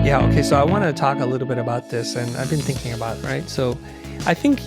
Yeah, okay, so I want to talk a little bit about this, and I've been thinking about it, right? So I think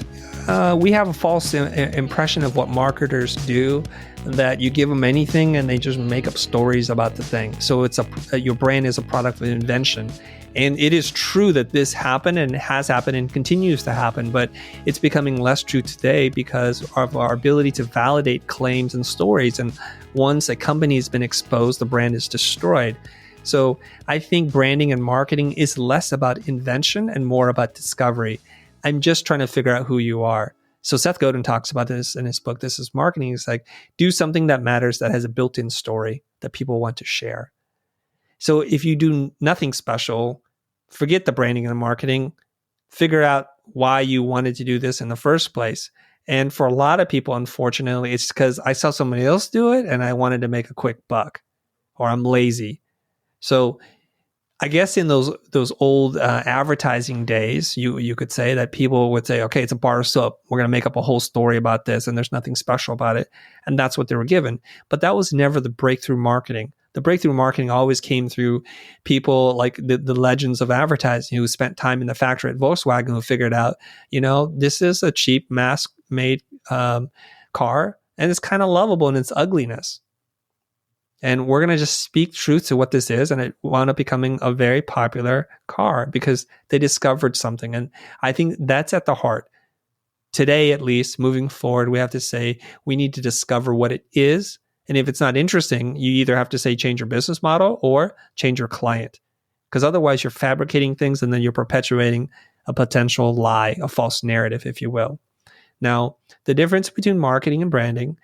we have a false impression of what marketers do, that you give them anything and they just make up stories about the thing. So your brand is a product of invention. And it is true that this happened and has happened and continues to happen, but it's becoming less true today because of our ability to validate claims and stories. And once a company has been exposed, the brand is destroyed. So I think branding and marketing is less about invention and more about discovery. I'm just trying to figure out who you are. So Seth Godin talks about this in his book, This is Marketing. It's like, do something that matters, that has a built-in story that people want to share. So if you do nothing special, forget the branding and the marketing, figure out why you wanted to do this in the first place. And for a lot of people, unfortunately, it's because I saw somebody else do it and I wanted to make a quick buck, or I'm lazy. So I guess in those old advertising days, you could say that people would say, okay, it's a bar of soap. We're going to make up a whole story about this and there's nothing special about it. And that's what they were given. But that was never the breakthrough marketing. The breakthrough marketing always came through people like the legends of advertising who spent time in the factory at Volkswagen who figured out, this is a cheap mass-made car and it's kind of lovable in its ugliness. And we're going to just speak truth to what this is. And it wound up becoming a very popular car because they discovered something. And I think that's at the heart. Today, at least, moving forward, we have to say we need to discover what it is. And if it's not interesting, you either have to say change your business model or change your client. Because otherwise, you're fabricating things and then you're perpetuating a potential lie, a false narrative, if you will. Now, the difference between marketing and branding,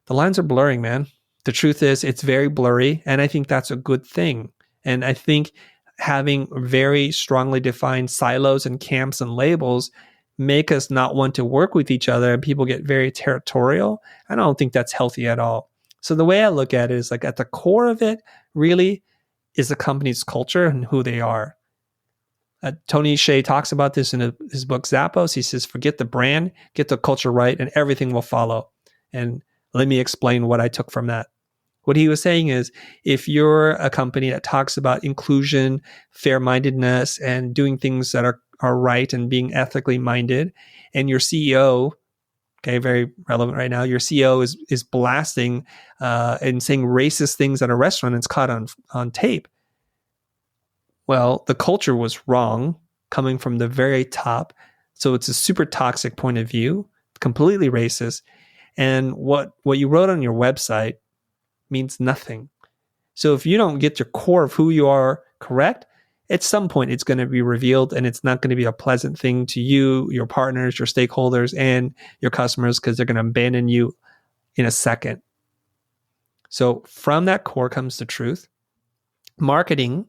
the lines are blurring, man. The truth is it's very blurry, and I think that's a good thing. And I think having very strongly defined silos and camps and labels make us not want to work with each other, and people get very territorial. I don't think that's healthy at all. So the way I look at it is like at the core of it really is the company's culture and who they are. Tony Hsieh talks about this in his book Zappos. He says, forget the brand, get the culture right, and everything will follow. And let me explain what I took from that. What he was saying is, if you're a company that talks about inclusion, fair-mindedness, and doing things that are right and being ethically minded, and your CEO, okay, very relevant right now, your CEO is blasting and saying racist things at a restaurant and it's caught on tape. Well, the culture was wrong, coming from the very top. So it's a super toxic point of view, completely racist. And what you wrote on your website means nothing. So if you don't get your core of who you are correct, at some point it's going to be revealed and it's not going to be a pleasant thing to you, your partners, your stakeholders, and your customers because they're going to abandon you in a second. So from that core comes the truth. Marketing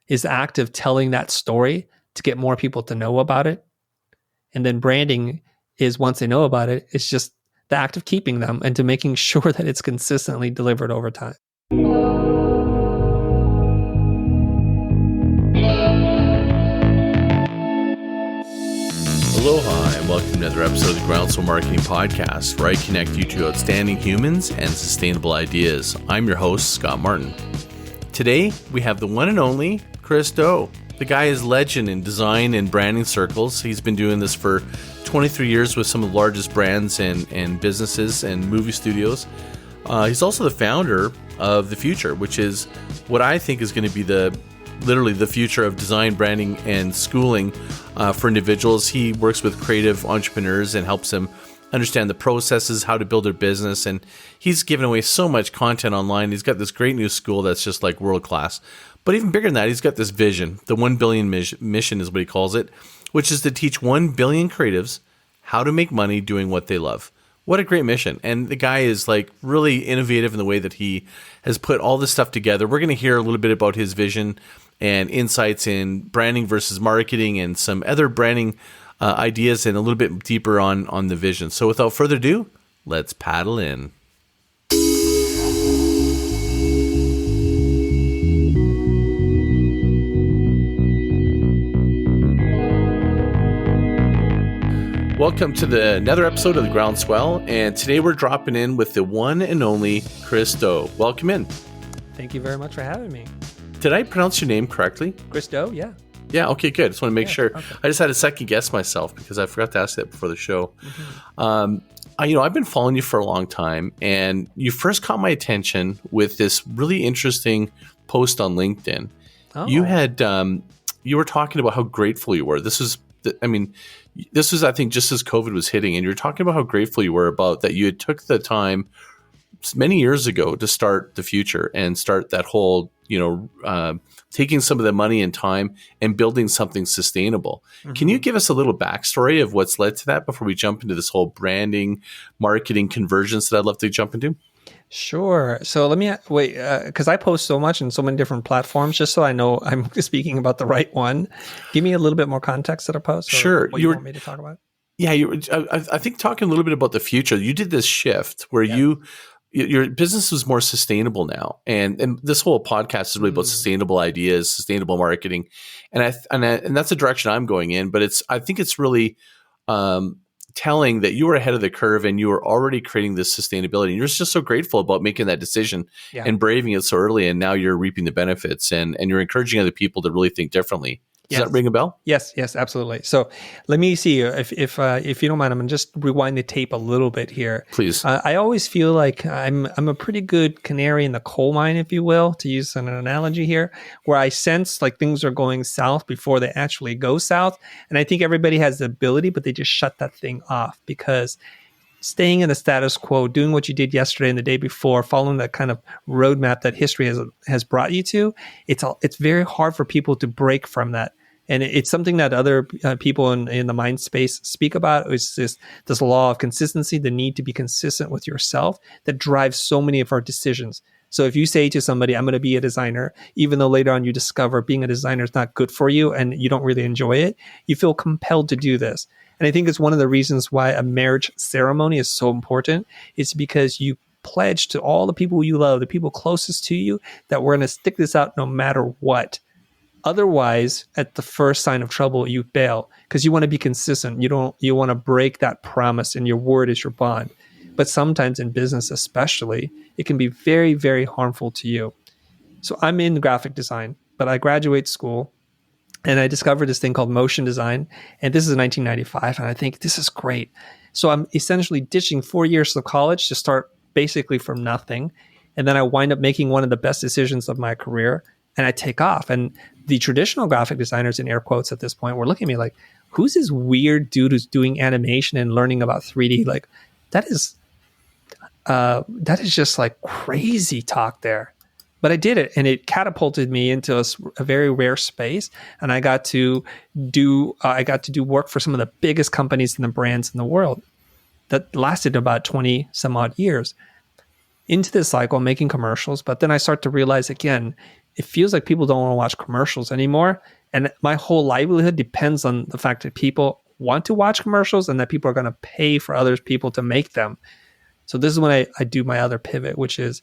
is the act of telling that story to get more people to know about it. And then branding is, once they know about it, it's just the act of keeping them and to making sure that it's consistently delivered over time. Aloha and welcome to another episode of the Groundswell Marketing Podcast, where I connect you to outstanding humans and sustainable ideas. I'm your host, Scott Martin. Today, we have the one and only Chris Do. The guy is legend in design and branding circles. He's been doing this for 23 years with some of the largest brands and businesses and movie studios. He's also the founder of The Futur, which is what I think is going to be literally the future of design, branding, and schooling for individuals. He works with creative entrepreneurs and helps them understand the processes, how to build their business. And he's given away so much content online. He's got this great new school that's just like world class. But even bigger than that, he's got this vision. The 1 billion mission is what he calls it, which is to teach 1 billion creatives how to make money doing what they love. What a great mission. And the guy is like really innovative in the way that he has put all this stuff together. We're going to hear a little bit about his vision and insights in branding versus marketing and some other branding ideas and a little bit deeper on the vision. So without further ado, let's paddle in. Welcome to another episode of the Groundswell, and today we're dropping in with the one and only Chris Do. Welcome in. Thank you very much for having me. Did I pronounce your name correctly? Christo, yeah. Yeah, okay, good. Just want to make sure. Okay. I just had to second guess myself because I forgot to ask that before the show. I've been following you for a long time, and you first caught my attention with this really interesting post on LinkedIn. Oh. You were talking about how grateful you were. This was, I think, just as COVID was hitting, and you were talking about how grateful you were about that you had took the time many years ago to start the Futur and start that whole, taking some of the money and time and building something sustainable. Mm-hmm. Can you give us a little backstory of what's led to that before we jump into this whole branding, marketing, convergence that I'd love to jump into? Sure. So let me wait, because I post so much in so many different platforms, just so I know I'm speaking about the right one. Give me a little bit more context to the post. Sure. What you want me to talk about? Yeah, I think talking a little bit about the Futur, you did this shift where your business was more sustainable now, and this whole podcast is really about sustainable ideas, sustainable marketing, and that's the direction I'm going in. But I think it's really telling that you were ahead of the curve and you were already creating this sustainability. And you're just so grateful about making that decision and braving it so early, and now you're reaping the benefits, and you're encouraging other people to really think differently. Does that ring a bell? Yes, absolutely. So let me see if you don't mind, I'm gonna just rewind the tape a little bit here. Please. I always feel like I'm a pretty good canary in the coal mine, if you will, to use an analogy here, where I sense like things are going south before they actually go south. And I think everybody has the ability, but they just shut that thing off because staying in the status quo, doing what you did yesterday and the day before, following that kind of roadmap that history has brought you to, it's very hard for people to break from that. And it's something that other people in the mind space speak about. It's this law of consistency, the need to be consistent with yourself that drives so many of our decisions. So if you say to somebody, I'm going to be a designer, even though later on you discover being a designer is not good for you and you don't really enjoy it, you feel compelled to do this. And I think it's one of the reasons why a marriage ceremony is so important. It's because you pledge to all the people you love, the people closest to you, that we're going to stick this out no matter what. Otherwise, at the first sign of trouble, you bail because you want to be consistent. You want to break that promise, and your word is your bond. But sometimes in business, especially, it can be very, very harmful to you. So I'm in graphic design, but I graduate school and I discovered this thing called motion design. And this is in 1995. And I think this is great. So I'm essentially ditching 4 years of college to start basically from nothing. And then I wind up making one of the best decisions of my career. And I take off. And the traditional graphic designers, in air quotes at this point, were looking at me like, who's this weird dude who's doing animation and learning about 3D? Like, that is just like crazy talk there. But I did it, and it catapulted me into a very rare space. And I got to do work for some of the biggest companies and the brands in the world. That lasted about 20 some odd years. Into this cycle, making commercials. But then I start to realize again, it feels like people don't want to watch commercials anymore. And my whole livelihood depends on the fact that people want to watch commercials and that people are going to pay for other people to make them. So this is when I do my other pivot, which is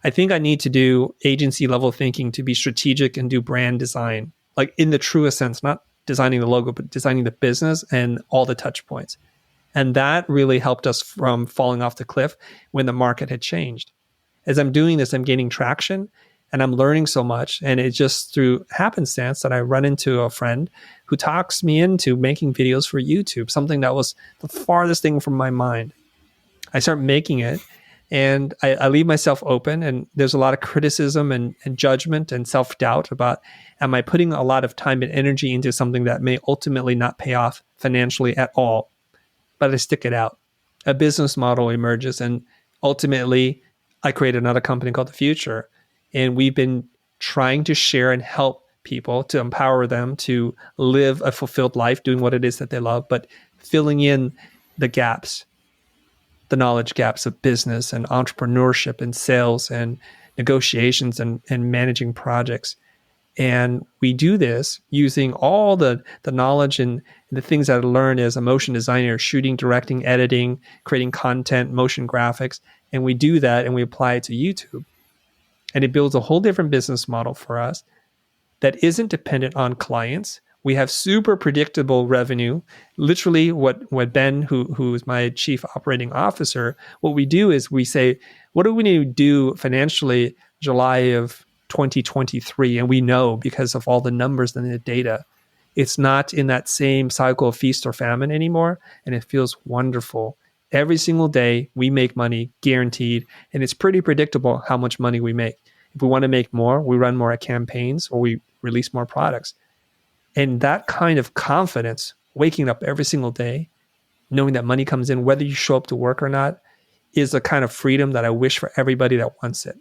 I think I need to do agency level thinking to be strategic and do brand design, like in the truest sense, not designing the logo, but designing the business and all the touch points. And that really helped us from falling off the cliff when the market had changed. As I'm doing this, I'm gaining traction and I'm learning so much. And it's just through happenstance that I run into a friend who talks me into making videos for YouTube, something that was the farthest thing from my mind. I start making it and I leave myself open, and there's a lot of criticism and judgment and self-doubt about, am I putting a lot of time and energy into something that may ultimately not pay off financially at all? But I stick it out. A business model emerges, and ultimately I create another company called The Futur. And we've been trying to share and help people, to empower them to live a fulfilled life, doing what it is that they love, but filling in the gaps, the knowledge gaps of business and entrepreneurship and sales and negotiations and managing projects. And we do this using all the knowledge and the things that I learned as a motion designer, shooting, directing, editing, creating content, motion graphics. And we do that and we apply it to YouTube. And it builds a whole different business model for us that isn't dependent on clients. We have super predictable revenue. Literally what Ben, who is my chief operating officer, what we do is we say, what do we need to do financially July of 2023. And we know because of all the numbers and the data, it's not in that same cycle of feast or famine anymore. And it feels wonderful. Every single day we make money, guaranteed. And it's pretty predictable how much money we make. If we want to make more, we run more campaigns or we release more products. And that kind of confidence, waking up every single day, knowing that money comes in, whether you show up to work or not, is a kind of freedom that I wish for everybody that wants it.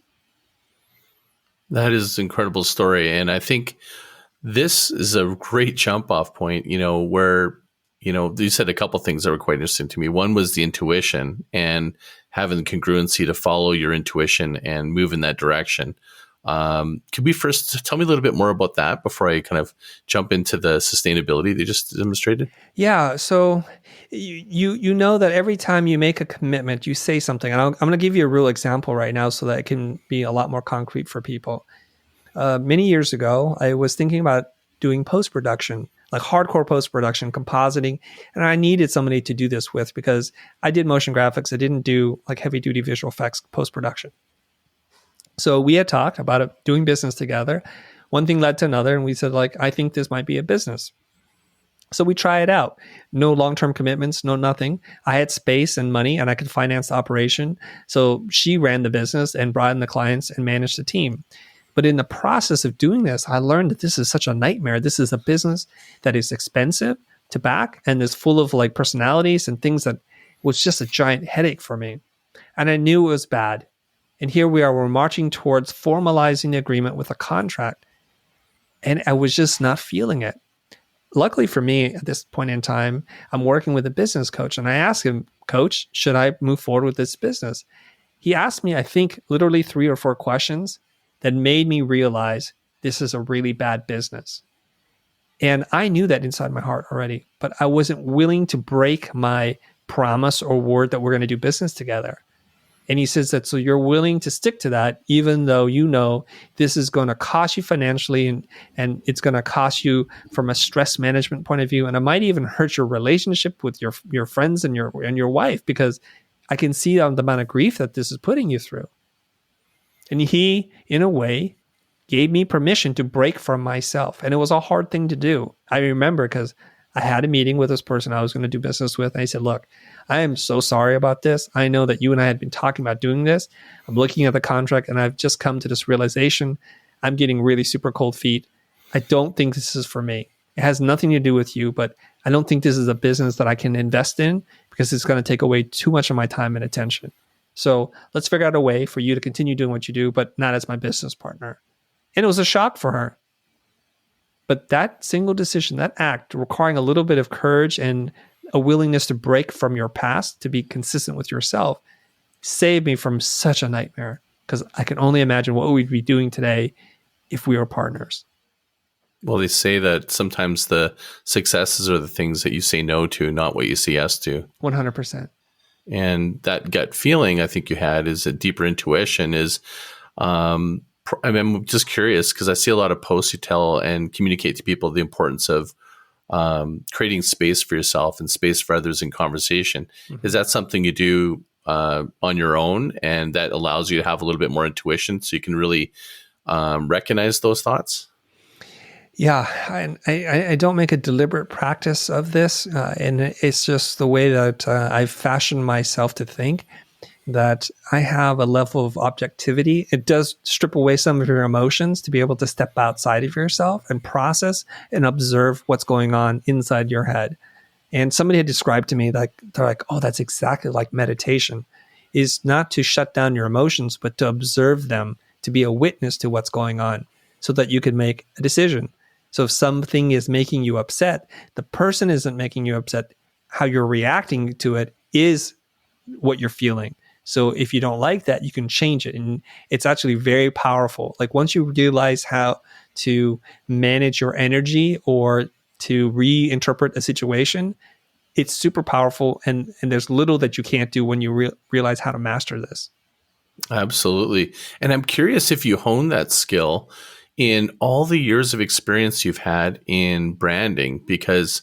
That is an incredible story. And I think this is a great jump off point, where, you said a couple of things that were quite interesting to me. One was the intuition and having the congruency to follow your intuition and move in that direction. Could we first tell me a little bit more about that before I kind of jump into the sustainability they just demonstrated? Yeah. So you know that every time you make a commitment, you say something. And I'm going to give you a real example right now so that it can be a lot more concrete for people. Many years ago, I was thinking about doing post-production, like hardcore post-production, compositing. And I needed somebody to do this with because I did motion graphics. I didn't do like heavy-duty visual effects post-production. So we had talked about it, doing business together. One thing led to another, and we said, I think this might be a business. So we try it out. No long-term commitments, no nothing. I had space and money, and I could finance the operation. So she ran the business and brought in the clients and managed the team. But in the process of doing this, I learned that this is such a nightmare. This is a business that is expensive to back and is full of personalities and things that was just a giant headache for me. And I knew it was bad. And here we are, we're marching towards formalizing the agreement with a contract. And I was just not feeling it. Luckily for me, at this point in time, I'm working with a business coach. And I asked him, Coach, should I move forward with this business? He asked me, I think, literally 3 or 4 questions that made me realize this is a really bad business. And I knew that inside my heart already, but I wasn't willing to break my promise or word that we're going to do business together. And he says that, so you're willing to stick to that, even though you know this is going to cost you financially and it's going to cost you from a stress management point of view. And it might even hurt your relationship with your friends and your wife, because I can see the amount of grief that this is putting you through. And he, in a way, gave me permission to break from myself. And it was a hard thing to do. I remember because I had a meeting with this person I was going to do business with. And I said, look, I am so sorry about this. I know that you and I had been talking about doing this. I'm looking at the contract and I've just come to this realization. I'm getting really super cold feet. I don't think this is for me. It has nothing to do with you, but I don't think this is a business that I can invest in because it's going to take away too much of my time and attention. So let's figure out a way for you to continue doing what you do, but not as my business partner. And it was a shock for her. But that single decision, that act, requiring a little bit of courage and a willingness to break from your past to be consistent with yourself, saved me from such a nightmare, because I can only imagine what we'd be doing today if we were partners. Well, they say that sometimes the successes are the things that you say no to, not what you say yes to. 100%. And that gut feeling I think you had is a deeper intuition is, I'm just curious because I see a lot of posts you tell and communicate to people the importance of creating space for yourself and space for others in conversation. Mm-hmm. Is that something you do on your own, and that allows you to have a little bit more intuition so you can really recognize those thoughts? Yeah, I don't make a deliberate practice of this, and it's just the way that I've fashioned myself to think, that I have a level of objectivity. It does strip away some of your emotions to be able to step outside of yourself and process and observe what's going on inside your head. And somebody had described to me that they're like, oh, that's exactly like meditation, is not to shut down your emotions, but to observe them, to be a witness to what's going on so that you can make a decision. So if something is making you upset, the person isn't making you upset. How you're reacting to it is what you're feeling. So if you don't like that, you can change it. And it's actually very powerful. Like once you realize how to manage your energy or to reinterpret a situation, it's super powerful. And there's little that you can't do when you realize how to master this. Absolutely. And I'm curious if you hone that skill in all the years of experience you've had in branding, because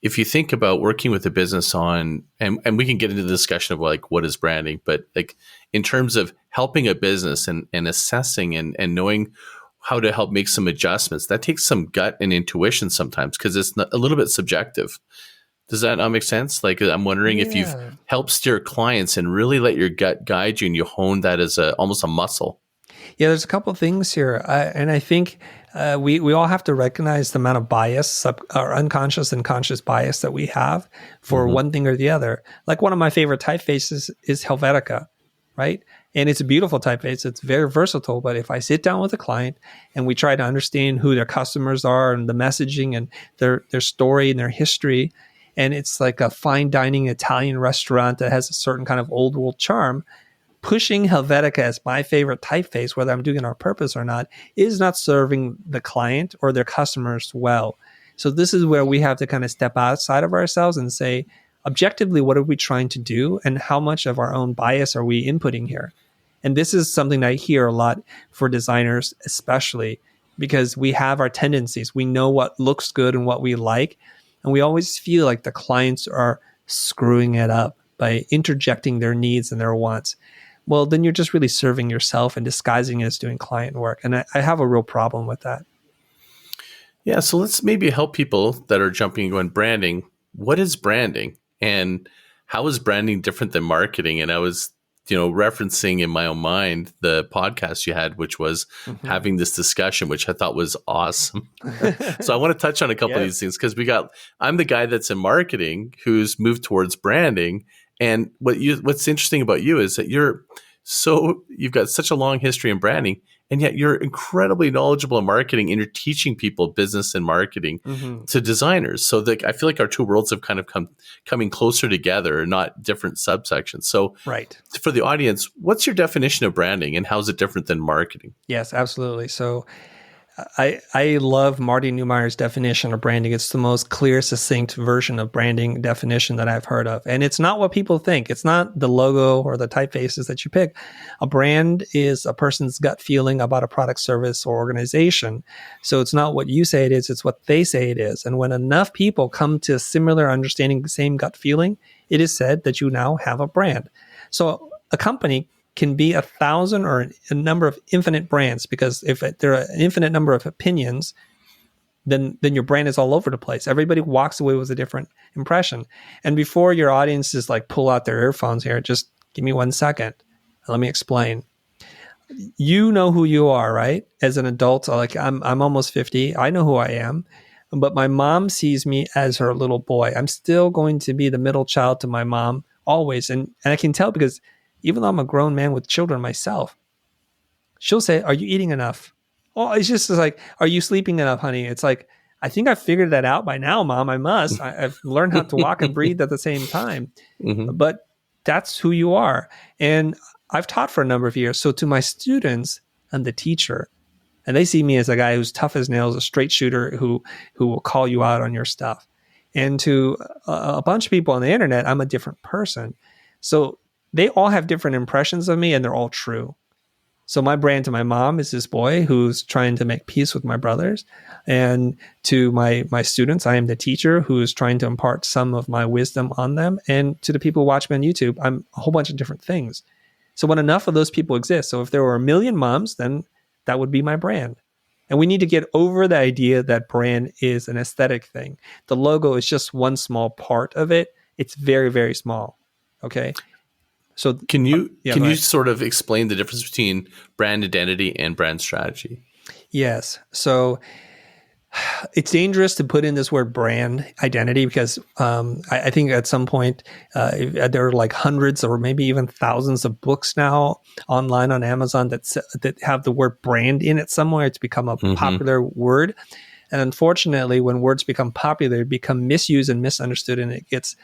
if you think about working with a business on, and we can get into the discussion of like, what is branding, but like in terms of helping a business and assessing and knowing how to help make some adjustments. That takes some gut and intuition sometimes because it's a little bit subjective. Does that not make sense? Like, I'm wondering if you've Yeah. helped steer clients and really let your gut guide you and you hone that as almost a muscle. Yeah, there's a couple of things here. And I think we all have to recognize the amount of bias, or unconscious and conscious bias that we have for one thing or the other. Like one of my favorite typefaces is Helvetica, right? And it's a beautiful typeface. It's very versatile. But if I sit down with a client and we try to understand who their customers are and the messaging and their story and their history, and it's like a fine dining Italian restaurant that has a certain kind of old world charm, pushing Helvetica as my favorite typeface, whether I'm doing it on purpose or not, is not serving the client or their customers well. So this is where we have to kind of step outside of ourselves and say, objectively, what are we trying to do? And how much of our own bias are we inputting here? And this is something that I hear a lot for designers, especially because we have our tendencies. We know what looks good and what we like. And we always feel like the clients are screwing it up by interjecting their needs and their wants. Well, then you're just really serving yourself and disguising it as doing client work. And I have a real problem with that. Yeah, so let's maybe help people that are jumping and going, branding. What is branding? And how is branding different than marketing? And I was, referencing in my own mind the podcast you had, which was having this discussion, which I thought was awesome. So I want to touch on a couple of these things because I'm the guy that's in marketing who's moved towards branding. And what's interesting about you is that you've got such a long history in branding, and yet you're incredibly knowledgeable in marketing, and you're teaching people business and marketing to designers. So I feel like our two worlds have kind of coming closer together, not different subsections. So right. For the audience, what's your definition of branding and how is it different than marketing? Yes, absolutely. So I love Marty Neumeier's definition of branding. It's the most clear, succinct version of branding definition that I've heard of. And it's not what people think. It's not the logo or the typefaces that you pick. A brand is a person's gut feeling about a product, service, or organization. So it's not what you say it is, it's what they say it is. And when enough people come to a similar understanding, the same gut feeling, it is said that you now have a brand. So a company can be 1,000 or a number of infinite brands, because if there are an infinite number of opinions, then your brand is all over the place. Everybody walks away with a different impression. And before your audience is like pull out their earphones here, just give me 1 second. Let me explain. You know who you are, right? As an adult, like I'm almost 50. I know who I am. But my mom sees me as her little boy. I'm still going to be the middle child to my mom always. And I can tell because even though I'm a grown man with children myself, she'll say, "Are you eating enough?" Oh, it's just like, "Are you sleeping enough, honey?" It's like, I think I've figured that out by now, Mom. I must. I've learned how to walk and breathe at the same time. But that's who you are. And I've taught for a number of years. So to my students, I'm the teacher. And they see me as a guy who's tough as nails, a straight shooter who will call you out on your stuff. And to a bunch of people on the internet, I'm a different person. So they all have different impressions of me, and they're all true. So my brand to my mom is this boy who's trying to make peace with my brothers. And to my students, I am the teacher who is trying to impart some of my wisdom on them. And to the people who watch me on YouTube, I'm a whole bunch of different things. So when enough of those people exist, so if there were 1 million moms, then that would be my brand. And we need to get over the idea that brand is an aesthetic thing. The logo is just one small part of it. It's very, very small. Okay. So can you sort of explain the difference between brand identity and brand strategy? Yes. So it's dangerous to put in this word brand identity because I think at some point there are like hundreds or maybe even thousands of books now online on Amazon that have the word brand in it somewhere. It's become a popular word. And unfortunately, when words become popular, they become misused and misunderstood, and it gets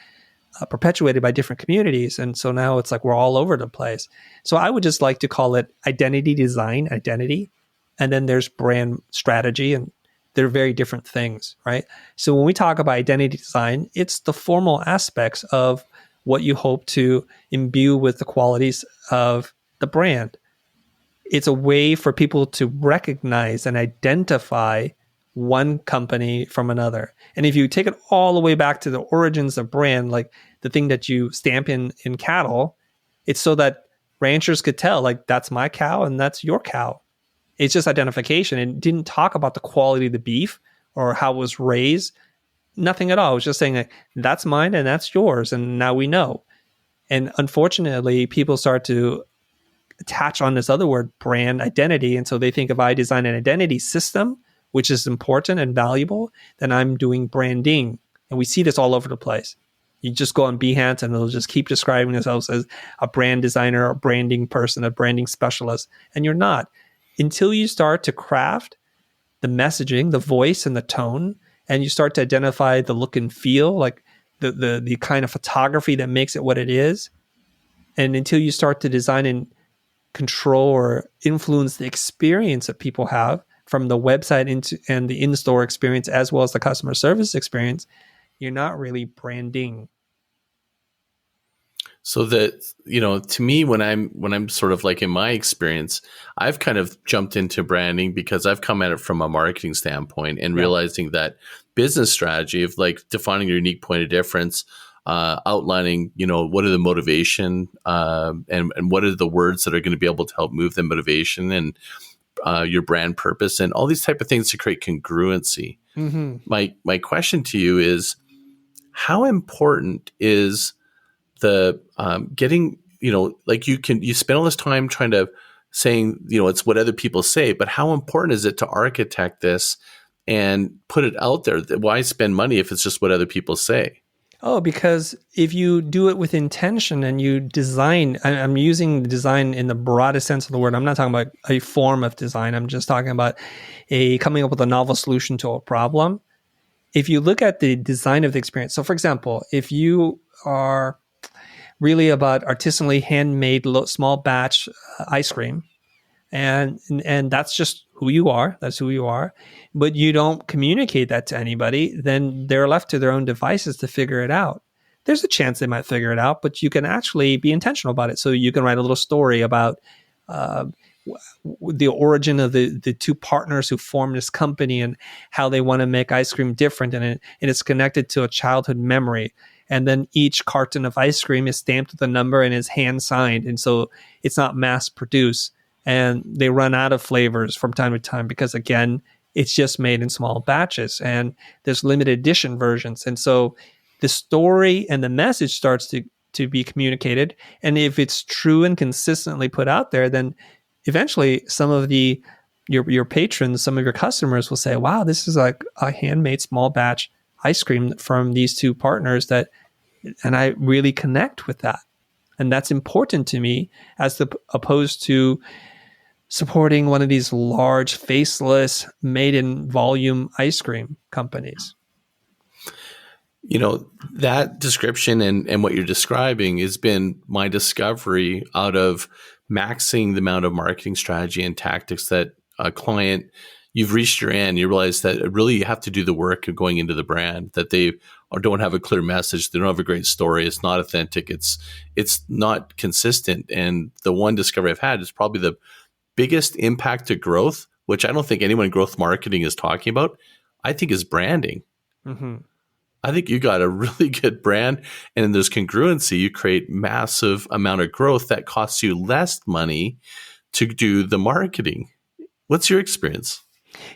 perpetuated by different communities. And so now it's like we're all over the place. So I would just like to call it identity design, identity. And then there's brand strategy, and they're very different things, right? So when we talk about identity design, it's the formal aspects of what you hope to imbue with the qualities of the brand. It's a way for people to recognize and identify one company from another. And if you take it all the way back to the origins of brand, like the thing that you stamp in cattle, it's so that ranchers could tell, like, that's my cow and that's your cow. It's just identification. It didn't talk about the quality of the beef or how it was raised. Nothing at all. It was just saying, like, that's mine and that's yours. And now we know. And unfortunately, people start to attach on this other word, brand identity. And so they think if I design an identity system, which is important and valuable, then I'm doing branding. And we see this all over the place. You just go on Behance and they'll just keep describing themselves as a brand designer, a branding person, a branding specialist. And you're not. Until you start to craft the messaging, the voice and the tone, and you start to identify the look and feel, like the kind of photography that makes it what it is. And until you start to design and control or influence the experience that people have from the website into and the in-store experience as well as the customer service experience, you're not really branding. So that, to me, when I'm sort of like in my experience, I've kind of jumped into branding because I've come at it from a marketing standpoint and realizing that business strategy of like defining your unique point of difference, outlining, what are the motivation, and what are the words that are going to be able to help move the motivation and your brand purpose and all these type of things to create congruency. Mm-hmm. My question to you is, how important is the getting, like you spend all this time trying to saying, it's what other people say, but how important is it to architect this and put it out there? Why spend money if it's just what other people say? Oh, because if you do it with intention and you design, I'm using design in the broadest sense of the word. I'm not talking about a form of design. I'm just talking about coming up with a novel solution to a problem. If you look at the design of the experience, so for example, if you are really about artisanally handmade small batch ice cream, and that's just who you are. That's who you are. But you don't communicate that to anybody, then they're left to their own devices to figure it out. There's a chance they might figure it out, but you can actually be intentional about it. So you can write a little story about the origin of the two partners who formed this company and how they want to make ice cream different. And it's connected to a childhood memory. And then each carton of ice cream is stamped with a number and is hand signed. And so it's not mass produced. And they run out of flavors from time to time because, again, it's just made in small batches and there's limited edition versions. And so the story and the message starts to be communicated. And if it's true and consistently put out there, then eventually some of your patrons, some of your customers will say, wow, this is like a handmade small batch ice cream from these two partners and I really connect with that. And that's important to me as opposed to supporting one of these large, faceless, made in volume ice cream companies. That description and what you're describing has been my discovery out of maxing the amount of marketing strategy and tactics that a client, you've reached your end. You realize that really you have to do the work of going into the brand, that they don't have a clear message. They don't have a great story. It's not authentic. It's not consistent. And the one discovery I've had is probably the biggest impact to growth, which I don't think anyone in growth marketing is talking about, I think is branding. Mm-hmm. I think you got a really good brand and there's congruency. You create massive amount of growth that costs you less money to do the marketing. What's your experience?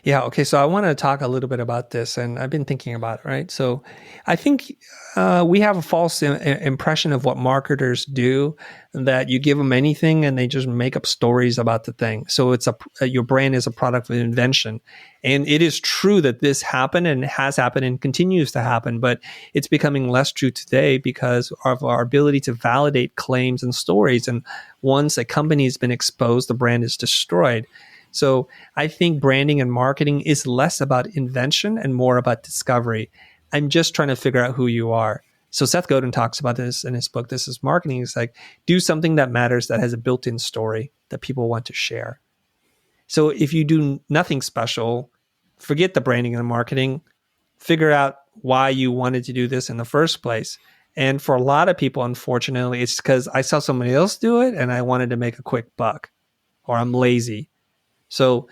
Yeah. Okay. So I want to talk a little bit about this, and I've been thinking about it, right? So I think we have a false impression of what marketers do, that you give them anything and they just make up stories about the thing. So it's your brand is a product of invention. And it is true that this happened and has happened and continues to happen, but it's becoming less true today because of our ability to validate claims and stories. And once a company has been exposed, the brand is destroyed. So I think branding and marketing is less about invention and more about discovery. I'm just trying to figure out who you are. So Seth Godin talks about this in his book, This is Marketing. It's like, do something that matters, that has a built-in story that people want to share. So if you do nothing special, forget the branding and the marketing, figure out why you wanted to do this in the first place. And for a lot of people, unfortunately, it's because I saw somebody else do it and I wanted to make a quick buck, or I'm lazy. So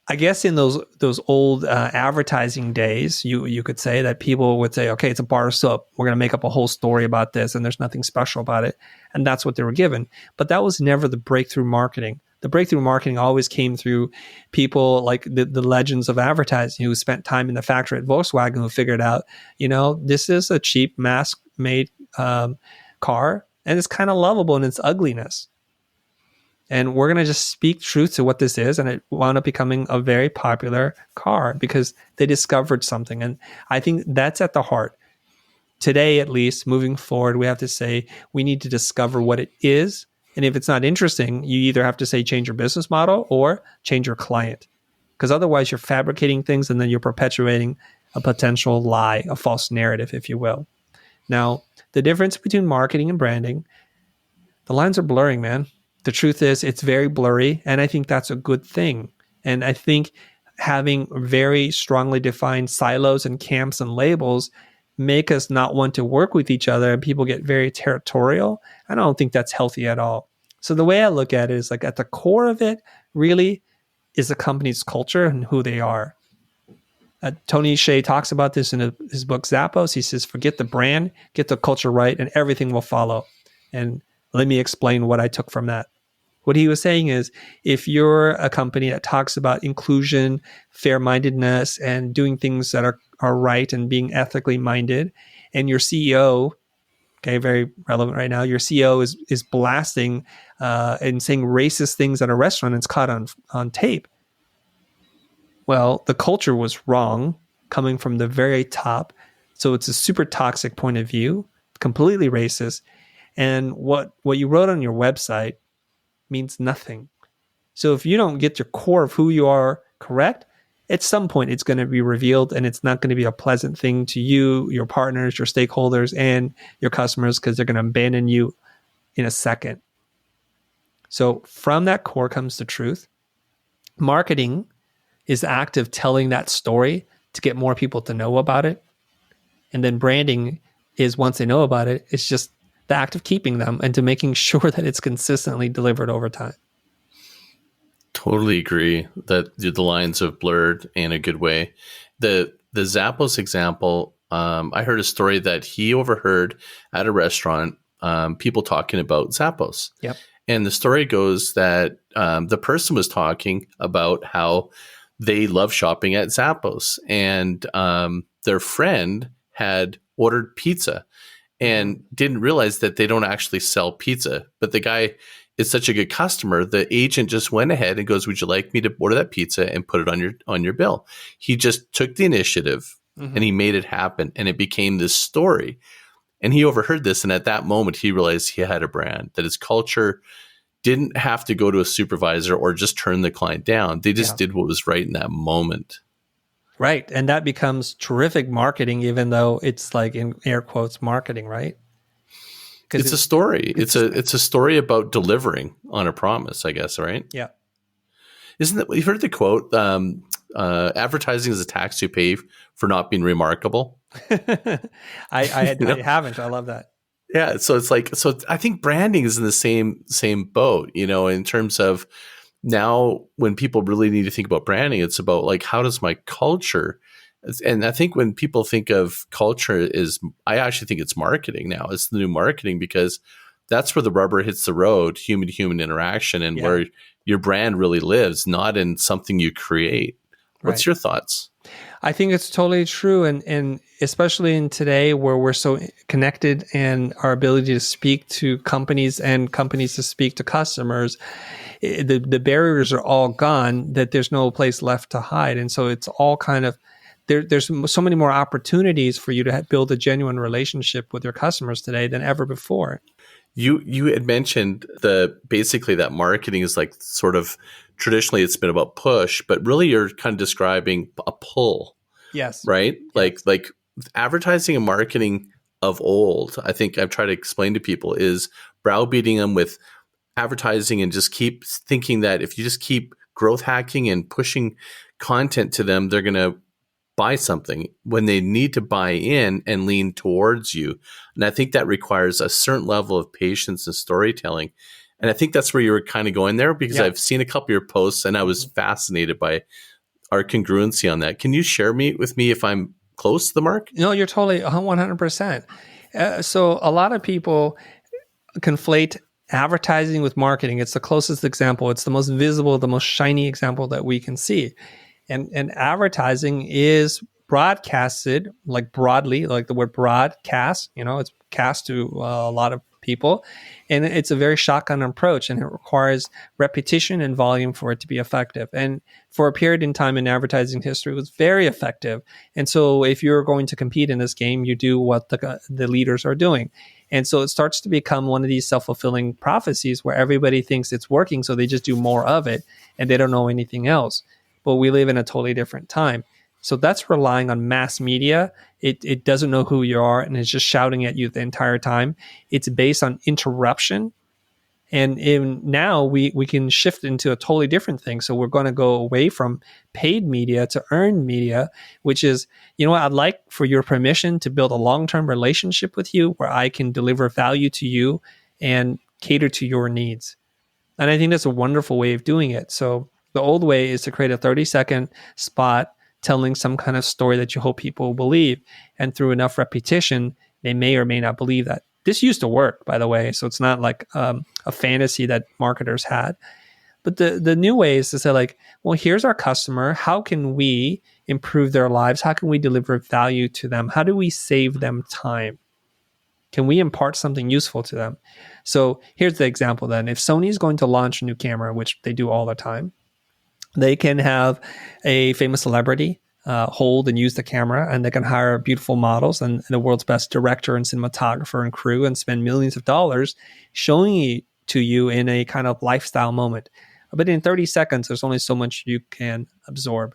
I guess in those old advertising days, you could say that people would say, okay, it's a bar of soap. We're going to make up a whole story about this and there's nothing special about it. And that's what they were given. But that was never the breakthrough marketing. The breakthrough marketing always came through people like the legends of advertising who spent time in the factory at Volkswagen who figured out, this is a cheap mass-made car, and it's kind of lovable in its ugliness. And we're going to just speak truth to what this is. And it wound up becoming a very popular car because they discovered something. And I think that's at the heart. Today, at least, moving forward, we have to say we need to discover what it is. And if it's not interesting, you either have to say change your business model or change your client. Because otherwise, you're fabricating things and then you're perpetuating a potential lie, a false narrative, if you will. Now, the difference between marketing and branding, the lines are blurring, man. The truth is it's very blurry, and I think that's a good thing. And I think having very strongly defined silos and camps and labels make us not want to work with each other, and people get very territorial. I don't think that's healthy at all. So the way I look at it is like at the core of it really is the company's culture and who they are. Tony Hsieh talks about this in his book Zappos. He says, forget the brand, get the culture right, and everything will follow. And let me explain what I took from that. What he was saying is, if you're a company that talks about inclusion, fair-mindedness, and doing things that are right and being ethically minded, and your CEO, okay, very relevant right now, your CEO is blasting and saying racist things at a restaurant and it's caught on tape. Well, the culture was wrong, coming from the very top. So it's a super toxic point of view, completely racist. And what you wrote on your website means nothing. So if you don't get your core of who you are correct, at some point it's going to be revealed, and it's not going to be a pleasant thing to you, your partners, your stakeholders, and your customers, because they're going to abandon you in a second. So from that core comes the truth. Marketing is the act of telling that story to get more people to know about it. And then branding is, once they know about it, it's just the act of keeping them and to making sure that it's consistently delivered over time. Totally agree that the lines have blurred in a good way. The Zappos example, I heard a story that he overheard at a restaurant, people talking about Zappos. Yep. And the story goes that the person was talking about how they love shopping at Zappos, and their friend had ordered pizza and didn't realize that they don't actually sell pizza. But the guy is such a good customer, the agent just went ahead and goes, would you like me to order that pizza and put it on your bill? He just took the initiative and he made it happen, and it became this story. And he overheard this, and at that moment he realized he had a brand, that his culture didn't have to go to a supervisor or just turn the client down. They just did what was right in that moment. Right. And that becomes terrific marketing, even though it's like in air quotes marketing, right? It's a story. It's a story about delivering on a promise, I guess, right? Yeah. Isn't that, you've heard the quote, advertising is a tax you pay for not being remarkable? I haven't. I love that. Yeah. So it's like, so I think branding is in the same boat, in terms of, now when people really need to think about branding, it's about like, how does my culture, and I think when people think of culture I actually think it's marketing now. It's the new marketing, because that's where the rubber hits the road, human to human interaction, and where your brand really lives, not in something you create. What's your thoughts? I think it's totally true. And especially in today where we're so connected, and our ability to speak to companies and companies to speak to customers, the barriers are all gone, that there's no place left to hide. And so it's all kind of, there's so many more opportunities for you to build a genuine relationship with your customers today than ever before. You had mentioned basically that marketing is like sort of, traditionally it's been about push, but really you're kind of describing a pull. Yes. Right? Yes. Like advertising and marketing of old, I think I've tried to explain to people, is browbeating them with advertising and just keep thinking that if you just keep growth hacking and pushing content to them, they're going to buy something, when they need to buy in and lean towards you. And I think that requires a certain level of patience and storytelling. And I think that's where you were kind of going there, because I've seen a couple of your posts and I was fascinated by our congruency on that. Can you share with me if I'm close to the mark? No, you're totally 100%. So a lot of people conflate advertising with marketing, it's the closest example. It's the most visible, the most shiny example that we can see. And advertising is broadcasted like broadly, like the word broadcast, it's cast to a lot of people. And it's a very shotgun approach, and it requires repetition and volume for it to be effective. And for a period in time in advertising history, it was very effective. And so if you're going to compete in this game, you do what the leaders are doing. And so it starts to become one of these self-fulfilling prophecies where everybody thinks it's working, so they just do more of it and they don't know anything else. But we live in a totally different time. So that's relying on mass media. It doesn't know who you are, and it's just shouting at you the entire time. It's based on interruption. And now we can shift into a totally different thing. So we're going to go away from paid media to earned media, which is, I'd like for your permission to build a long-term relationship with you where I can deliver value to you and cater to your needs. And I think that's a wonderful way of doing it. So the old way is to create a 30-second spot telling some kind of story that you hope people will believe. And through enough repetition, they may or may not believe that. This used to work, by the way. So it's not like a fantasy that marketers had. But the new way is to say, like, well, here's our customer. How can we improve their lives? How can we deliver value to them? How do we save them time? Can we impart something useful to them? So here's the example then. If Sony is going to launch a new camera, which they do all the time, they can have a famous celebrity hold and use the camera, and they can hire beautiful models and the world's best director and cinematographer and crew and spend millions of dollars showing it to you in a kind of lifestyle moment. But in 30 seconds, there's only so much you can absorb.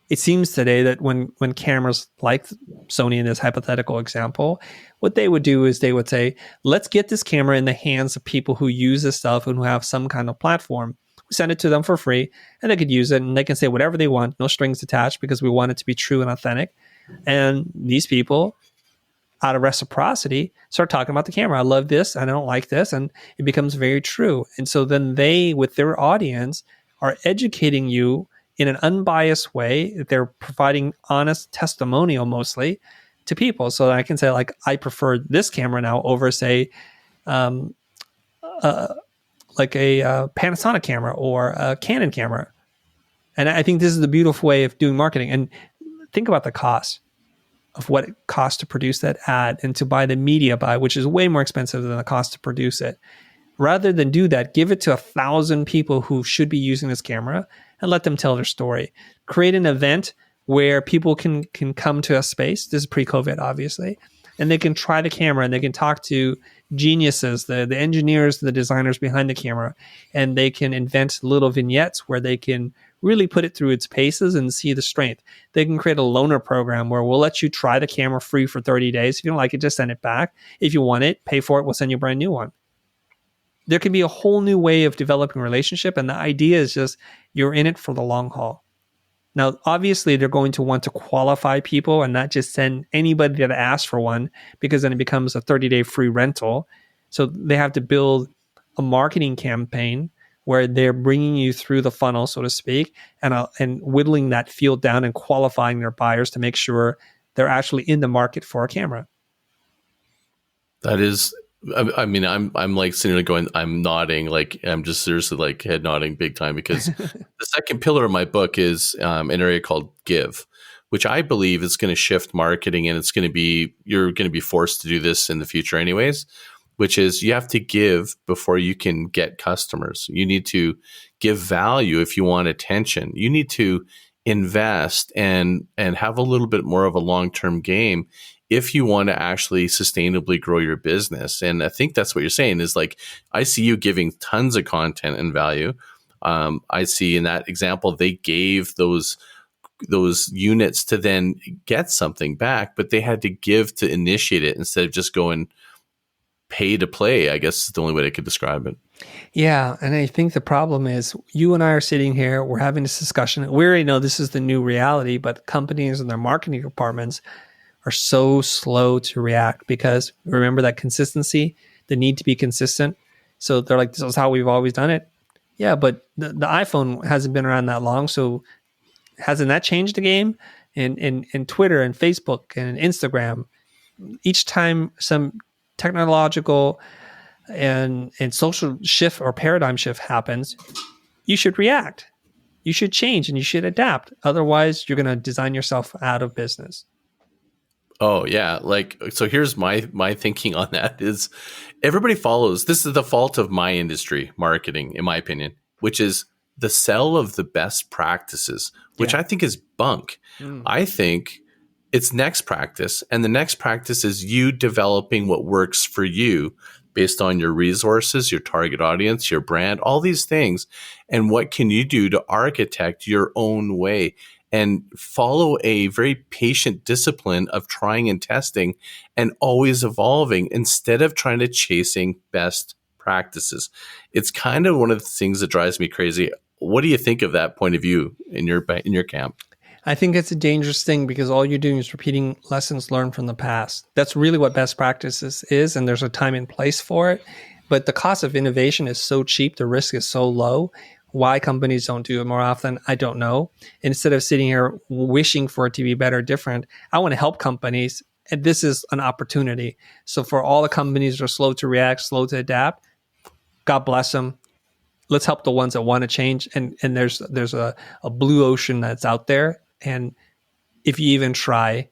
It seems today that when cameras like Sony in this hypothetical example, what they would do is they would say, let's get this camera in the hands of people who use this stuff and who have some kind of platform. We send it to them for free, and they could use it, and they can say whatever they want, no strings attached, because we want it to be true and authentic. And these people, out of reciprocity, start talking about the camera. I love this, I don't like this, and it becomes very true. And so then they, with their audience, are educating you in an unbiased way. They're providing honest testimonial mostly to people. So that I can say, like, I prefer this camera now over, say, like a Panasonic camera or a Canon camera. And I think this is the beautiful way of doing marketing. And think about the cost of what it costs to produce that ad and to buy the media buy, which is way more expensive than the cost to produce it. Rather than do that, give it to 1,000 people who should be using this camera and let them tell their story. Create an event where people can come to a space. This is pre-COVID, obviously. And they can try the camera and they can talk to geniuses, the engineers, the designers behind the camera, and they can invent little vignettes where they can really put it through its paces and see the strength. They can create a loaner program where we'll let you try the camera free for 30 days. If you don't like it, just send it back. If you want it, pay for it. We'll send you a brand new one. There can be a whole new way of developing a relationship, and the idea is just you're in it for the long haul. Now, obviously, they're going to want to qualify people and not just send anybody that asks for one, because then it becomes a 30-day free rental. So they have to build a marketing campaign where they're bringing you through the funnel, so to speak, and whittling that field down and qualifying their buyers to make sure they're actually in the market for a camera. That is, I mean, I'm like sitting there going, I'm nodding, like I'm just seriously like head nodding big time, because the second pillar of my book is an area called give, which I believe is going to shift marketing, and it's going to be, you're going to be forced to do this in the future anyways, which is you have to give before you can get customers. You need to give value if you want attention. You need to invest and have a little bit more of a long-term game if you want to actually sustainably grow your business. And I think that's what you're saying is, like, I see you giving tons of content and value. I see in that example, they gave those units to then get something back, but they had to give to initiate it instead of just going pay to play, I guess is the only way I could describe it. Yeah. And I think the problem is you and I are sitting here, we're having this discussion. We already know this is the new reality, but companies and their marketing departments are so slow to react, because remember that consistency, the need to be consistent. So they're like, this is how we've always done it. Yeah, but the iPhone hasn't been around that long. So hasn't that changed the game? And Twitter and Facebook and Instagram, each time some technological and social shift or paradigm shift happens, you should react. You should change and you should adapt. Otherwise, you're going to design yourself out of business. Oh yeah, so here's my thinking on that is everybody follows. This is the fault of my industry, marketing, in my opinion, which is the sell of the best practices, which I think is bunk. I think it's next practice, and the next practice is you developing what works for you based on your resources, your target audience, your brand, all these things, and what can you do to architect your own way and follow a very patient discipline of trying and testing and always evolving instead of trying to chasing best practices. It's kind of one of the things that drives me crazy. What do you think of that point of view in your camp? I think it's a dangerous thing because all you're doing is repeating lessons learned from the past. That's really what best practices is, and there's a time and place for it. But the cost of innovation is so cheap, the risk is so low. Why companies don't do it more often, I don't know. Instead of sitting here wishing for it to be better, different, I want to help companies, and this is an opportunity. So for all the companies that are slow to react, slow to adapt, God bless them. Let's help the ones that want to change. And there's a blue ocean that's out there. And if you even try,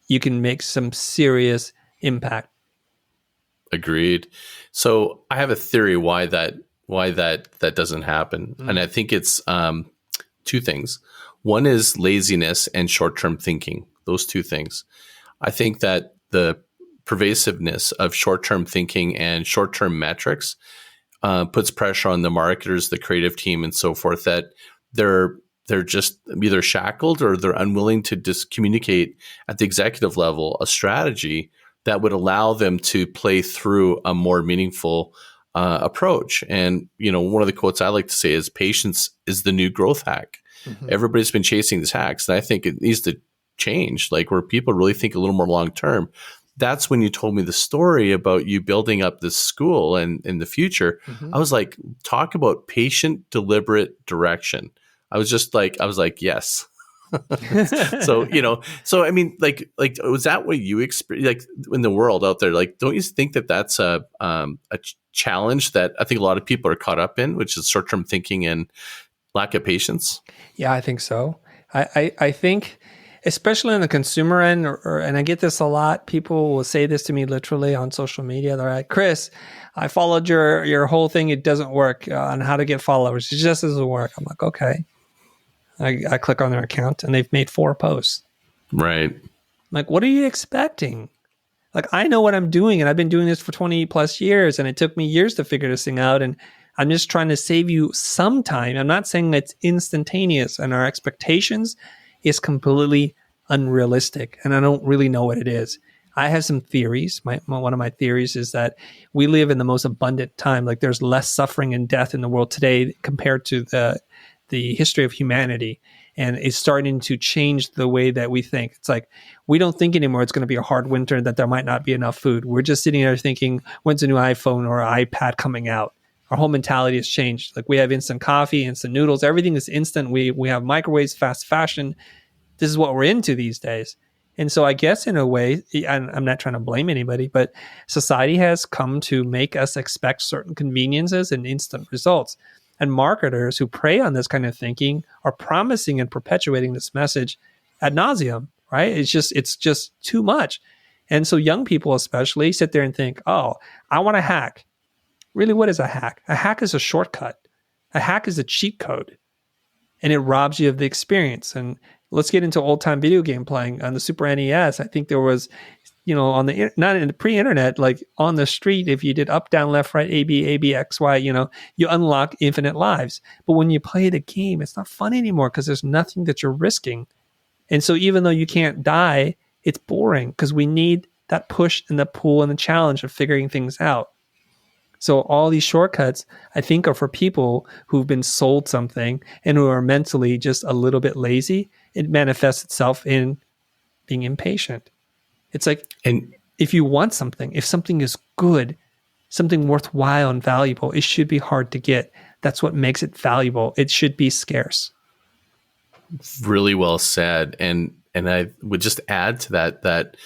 you can make some serious impact. Agreed. So I have a theory why that doesn't happen. And I think it's two things. One is laziness and short-term thinking. Those two things. I think that the pervasiveness of short-term thinking and short-term metrics puts pressure on the marketers, the creative team, and so forth, that they're just either shackled or they're unwilling to just communicate at the executive level a strategy that would allow them to play through a more meaningful approach. And, one of the quotes I like to say is patience is the new growth hack. Everybody's been chasing these hacks. And I think it needs to change, like where people really think a little more long-term. That's when you told me the story about you building up this school and in the future. I was like, talk about patient, deliberate direction. I was like, yes. So I mean, like, was that what you experienced, like in the world out there? Like, don't you think that that's a challenge that I think a lot of people are caught up in, which is short-term thinking and lack of patience? Yeah, I think so. I think, especially on the consumer end, and I get this a lot. People will say this to me literally on social media. They're like, Chris, I followed your whole thing. It doesn't work on how to get followers. It just doesn't work. I'm like, okay. I click on their account and they've made 4 posts. Right. I'm like, what are you expecting? Like, I know what I'm doing and I've been doing this for 20 plus years and it took me years to figure this thing out. And I'm just trying to save you some time. I'm not saying it's instantaneous and our expectations is completely unrealistic. And I don't really know what it is. I have some theories. One of my theories is that we live in the most abundant time. Like, there's less suffering and death in the world today compared to the history of humanity, and it's starting to change the way that we think. It's like, we don't think anymore it's going to be a hard winter, that there might not be enough food. We're just sitting there thinking, when's a new iPhone or iPad coming out? Our whole mentality has changed. Like, we have instant coffee, instant noodles, everything is instant. We have microwaves, fast fashion. This is what we're into these days. And so I guess in a way, and I'm not trying to blame anybody, but society has come to make us expect certain conveniences and instant results. And marketers who prey on this kind of thinking are promising and perpetuating this message ad nauseum, right? It's just too much. And so young people especially sit there and think, oh, I want a hack. Really, what is a hack? A hack is a shortcut. A hack is a cheat code. And it robs you of the experience. And let's get into old-time video game playing on the Super NES. I think there was, on the, not in the pre-internet, like on the street, if you did up, down, left, right, A, B, X, Y, you unlock infinite lives. But when you play the game, it's not fun anymore because there's nothing that you're risking. And so even though you can't die, it's boring because we need that push and the pull and the challenge of figuring things out. So all these shortcuts, I think, are for people who've been sold something and who are mentally just a little bit lazy. It manifests itself in being impatient. It's like, and if you want something, if something is good, something worthwhile and valuable, it should be hard to get. That's what makes it valuable. It should be scarce. Really well said. And I would just add to that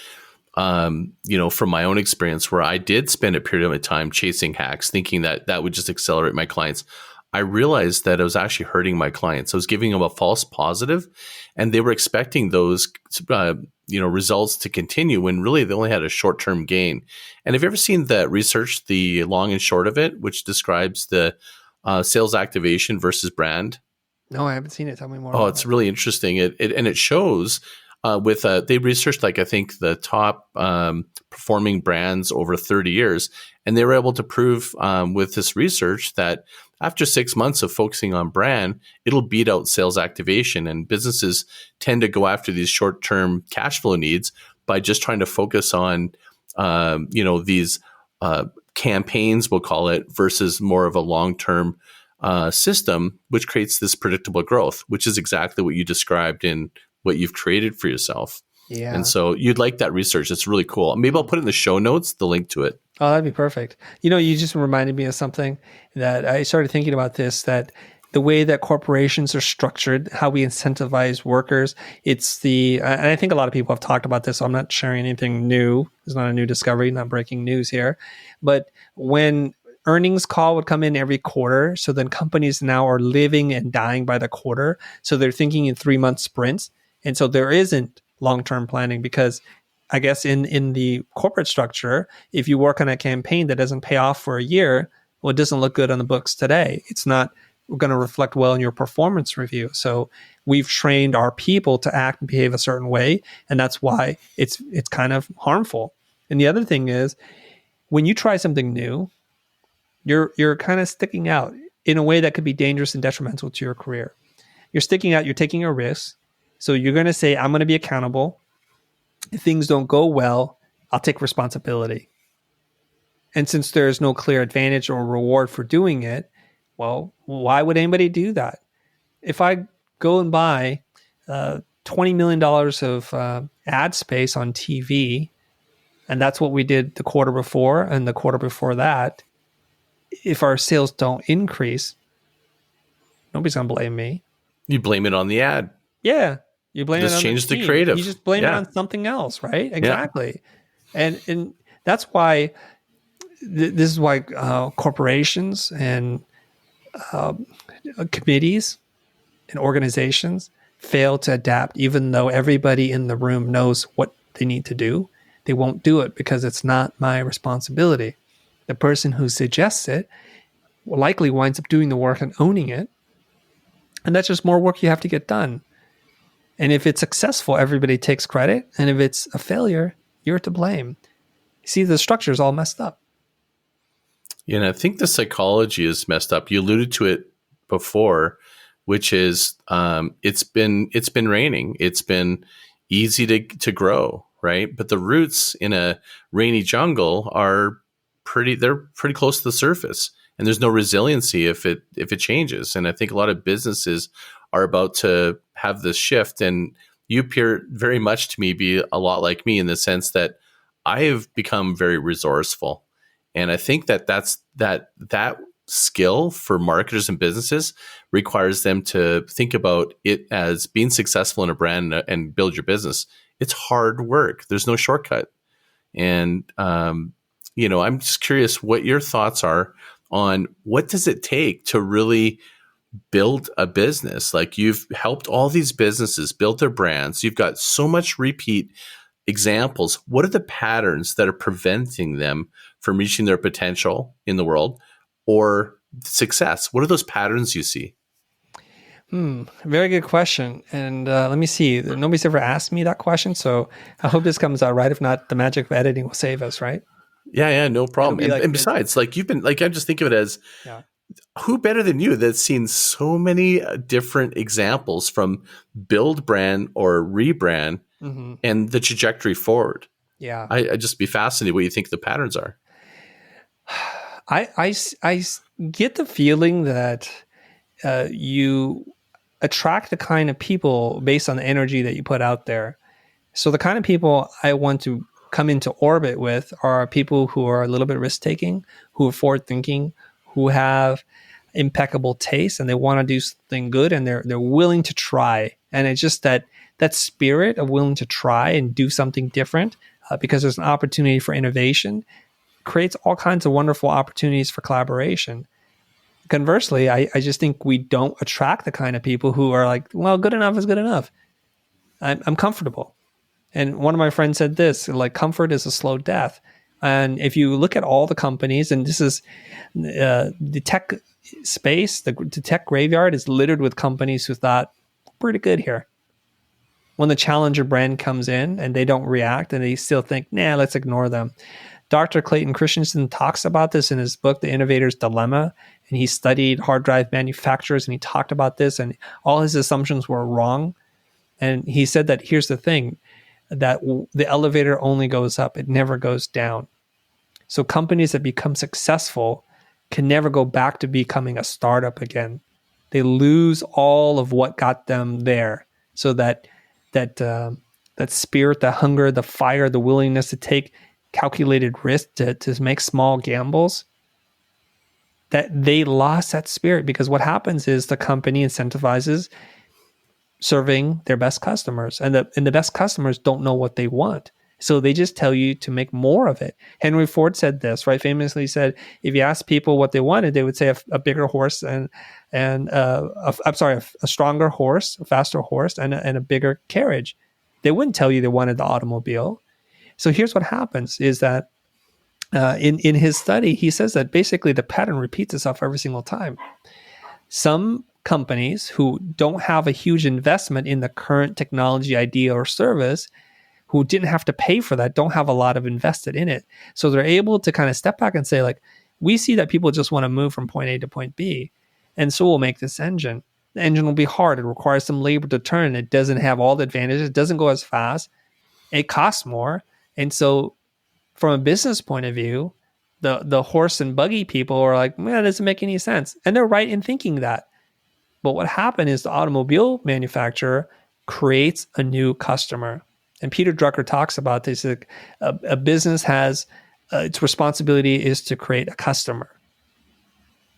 from my own experience where I did spend a period of my time chasing hacks, thinking that that would just accelerate my clients, I realized that I was actually hurting my clients. I was giving them a false positive, and they were expecting those, results to continue when really they only had a short-term gain. And have you ever seen that research, the long and short of it, which describes the sales activation versus brand? No, I haven't seen it. Tell me more Oh, about it's it. really interesting. It shows they researched, like, I think the top performing brands over 30 years, and they were able to prove with this research that after 6 months of focusing on brand, it'll beat out sales activation. And businesses tend to go after these short-term cash flow needs by just trying to focus on these campaigns, we'll call it, versus more of a long-term system, which creates this predictable growth, which is exactly what you described in what you've created for yourself. And Yeah. so you'd like that research. It's really cool. Maybe I'll put it in the show notes, the link to it. Oh, that'd be perfect. You just reminded me of something that I started thinking about this, that the way that corporations are structured, how we incentivize workers, and I think a lot of people have talked about this, so I'm not sharing anything new. It's not a new discovery, not breaking news here. But when earnings call would come in every quarter, so then companies now are living and dying by the quarter. So they're thinking in 3-month sprints. And so there isn't long-term planning, because I guess in the corporate structure, if you work on a campaign that doesn't pay off for a year, well, it doesn't look good on the books today. It's not going to reflect well in your performance review. So we've trained our people to act and behave a certain way, and that's why it's kind of harmful. And the other thing is, when you try something new, you're kind of sticking out in a way that could be dangerous and detrimental to your career. You're sticking out, you're taking a risk. So you're going to say, I'm going to be accountable. If things don't go well, I'll take responsibility. And since there's no clear advantage or reward for doing it, well, why would anybody do that? If I go and buy $20 million of ad space on TV, and that's what we did the quarter before and the quarter before that, if our sales don't increase, nobody's going to blame me. You blame it on the ad. Yeah. You blame Just it on change the team. creative. You just blame it Yeah. on something else, right? Exactly. Yeah. And that's why this is why corporations and committees and organizations fail to adapt, even though everybody in the room knows what they need to do. They won't do it because it's not my responsibility. The person who suggests it likely winds up doing the work and owning it. And that's just more work you have to get done. And if it's successful, everybody takes credit. And if it's a failure, you're to blame. See, the structure is all messed up. Yeah, and I think the psychology is messed up. You alluded to it before, which is it's been raining. It's been easy to grow, right? But the roots in a rainy jungle are pretty close to the surface, and there's no resiliency if it changes. And I think a lot of businesses are about to have this shift, and you appear very much to me be a lot like me in the sense that I have become very resourceful. And I think that skill for marketers and businesses requires them to think about it as being successful in a brand and build your business. It's hard work. There's no shortcut. And, I'm just curious what your thoughts are on what does it take to really build a business. Like, you've helped all these businesses build their brands. You've got so much repeat examples. What are the patterns that are preventing them from reaching their potential in the world or success? What are those patterns you see? Very good question. And let me see. Nobody's ever asked me that question, so I hope this comes out right. If not, the magic of editing will save us, right? Yeah, no problem. It'll be And besides, like, you've been, like, I just think of it as, Yeah. who better than you that's seen so many different examples from build brand or rebrand and the trajectory forward? Yeah. I just be fascinated what you think the patterns are. I get the feeling that you attract the kind of people based on the energy that you put out there. So the kind of people I want to come into orbit with are people who are a little bit risk-taking, who are forward-thinking, who have impeccable taste, and they want to do something good, and they're willing to try. And it's just that spirit of willing to try and do something different because there's an opportunity for innovation, creates all kinds of wonderful opportunities for collaboration. Conversely, I just think we don't attract the kind of people who are like, well, good enough is good enough. I'm comfortable. And one of my friends said this, like, comfort is a slow death. And if you look at all the companies, and this is the tech space, the tech graveyard is littered with companies who thought, pretty good here. When the challenger brand comes in and they don't react and they still think, nah, let's ignore them. Dr. Clayton Christensen talks about this in his book, The Innovator's Dilemma. And he studied hard drive manufacturers and he talked about this, and all his assumptions were wrong. And he said that here's the thing, that the elevator only goes up, it never goes down. So companies that become successful can never go back to becoming a startup again. They lose all of what got them there. So that spirit, the hunger, the fire, the willingness to take calculated risk, to make small gambles, that they lost that spirit, because what happens is the company incentivizes serving their best customers, and the best customers don't know what they want. So they just tell you to make more of it. Henry Ford said this, right? Famously said, if you ask people what they wanted, they would say a bigger horse a stronger horse, a faster horse, and a bigger carriage. They wouldn't tell you they wanted the automobile. So here's what happens is that in his study, he says that basically the pattern repeats itself every single time. Some companies who don't have a huge investment in the current technology idea or service, who didn't have to pay for that, don't have a lot of invested in it. So they're able to kind of step back and say, like, we see that people just want to move from point A to point B. And so we'll make this engine. The engine will be hard. It requires some labor to turn. It doesn't have all the advantages. It doesn't go as fast. It costs more. And so from a business point of view, the horse and buggy people are like, man, that doesn't make any sense. And they're right in thinking that. But what happened is the automobile manufacturer creates a new customer. And Peter Drucker talks about this. A business has its responsibility is to create a customer.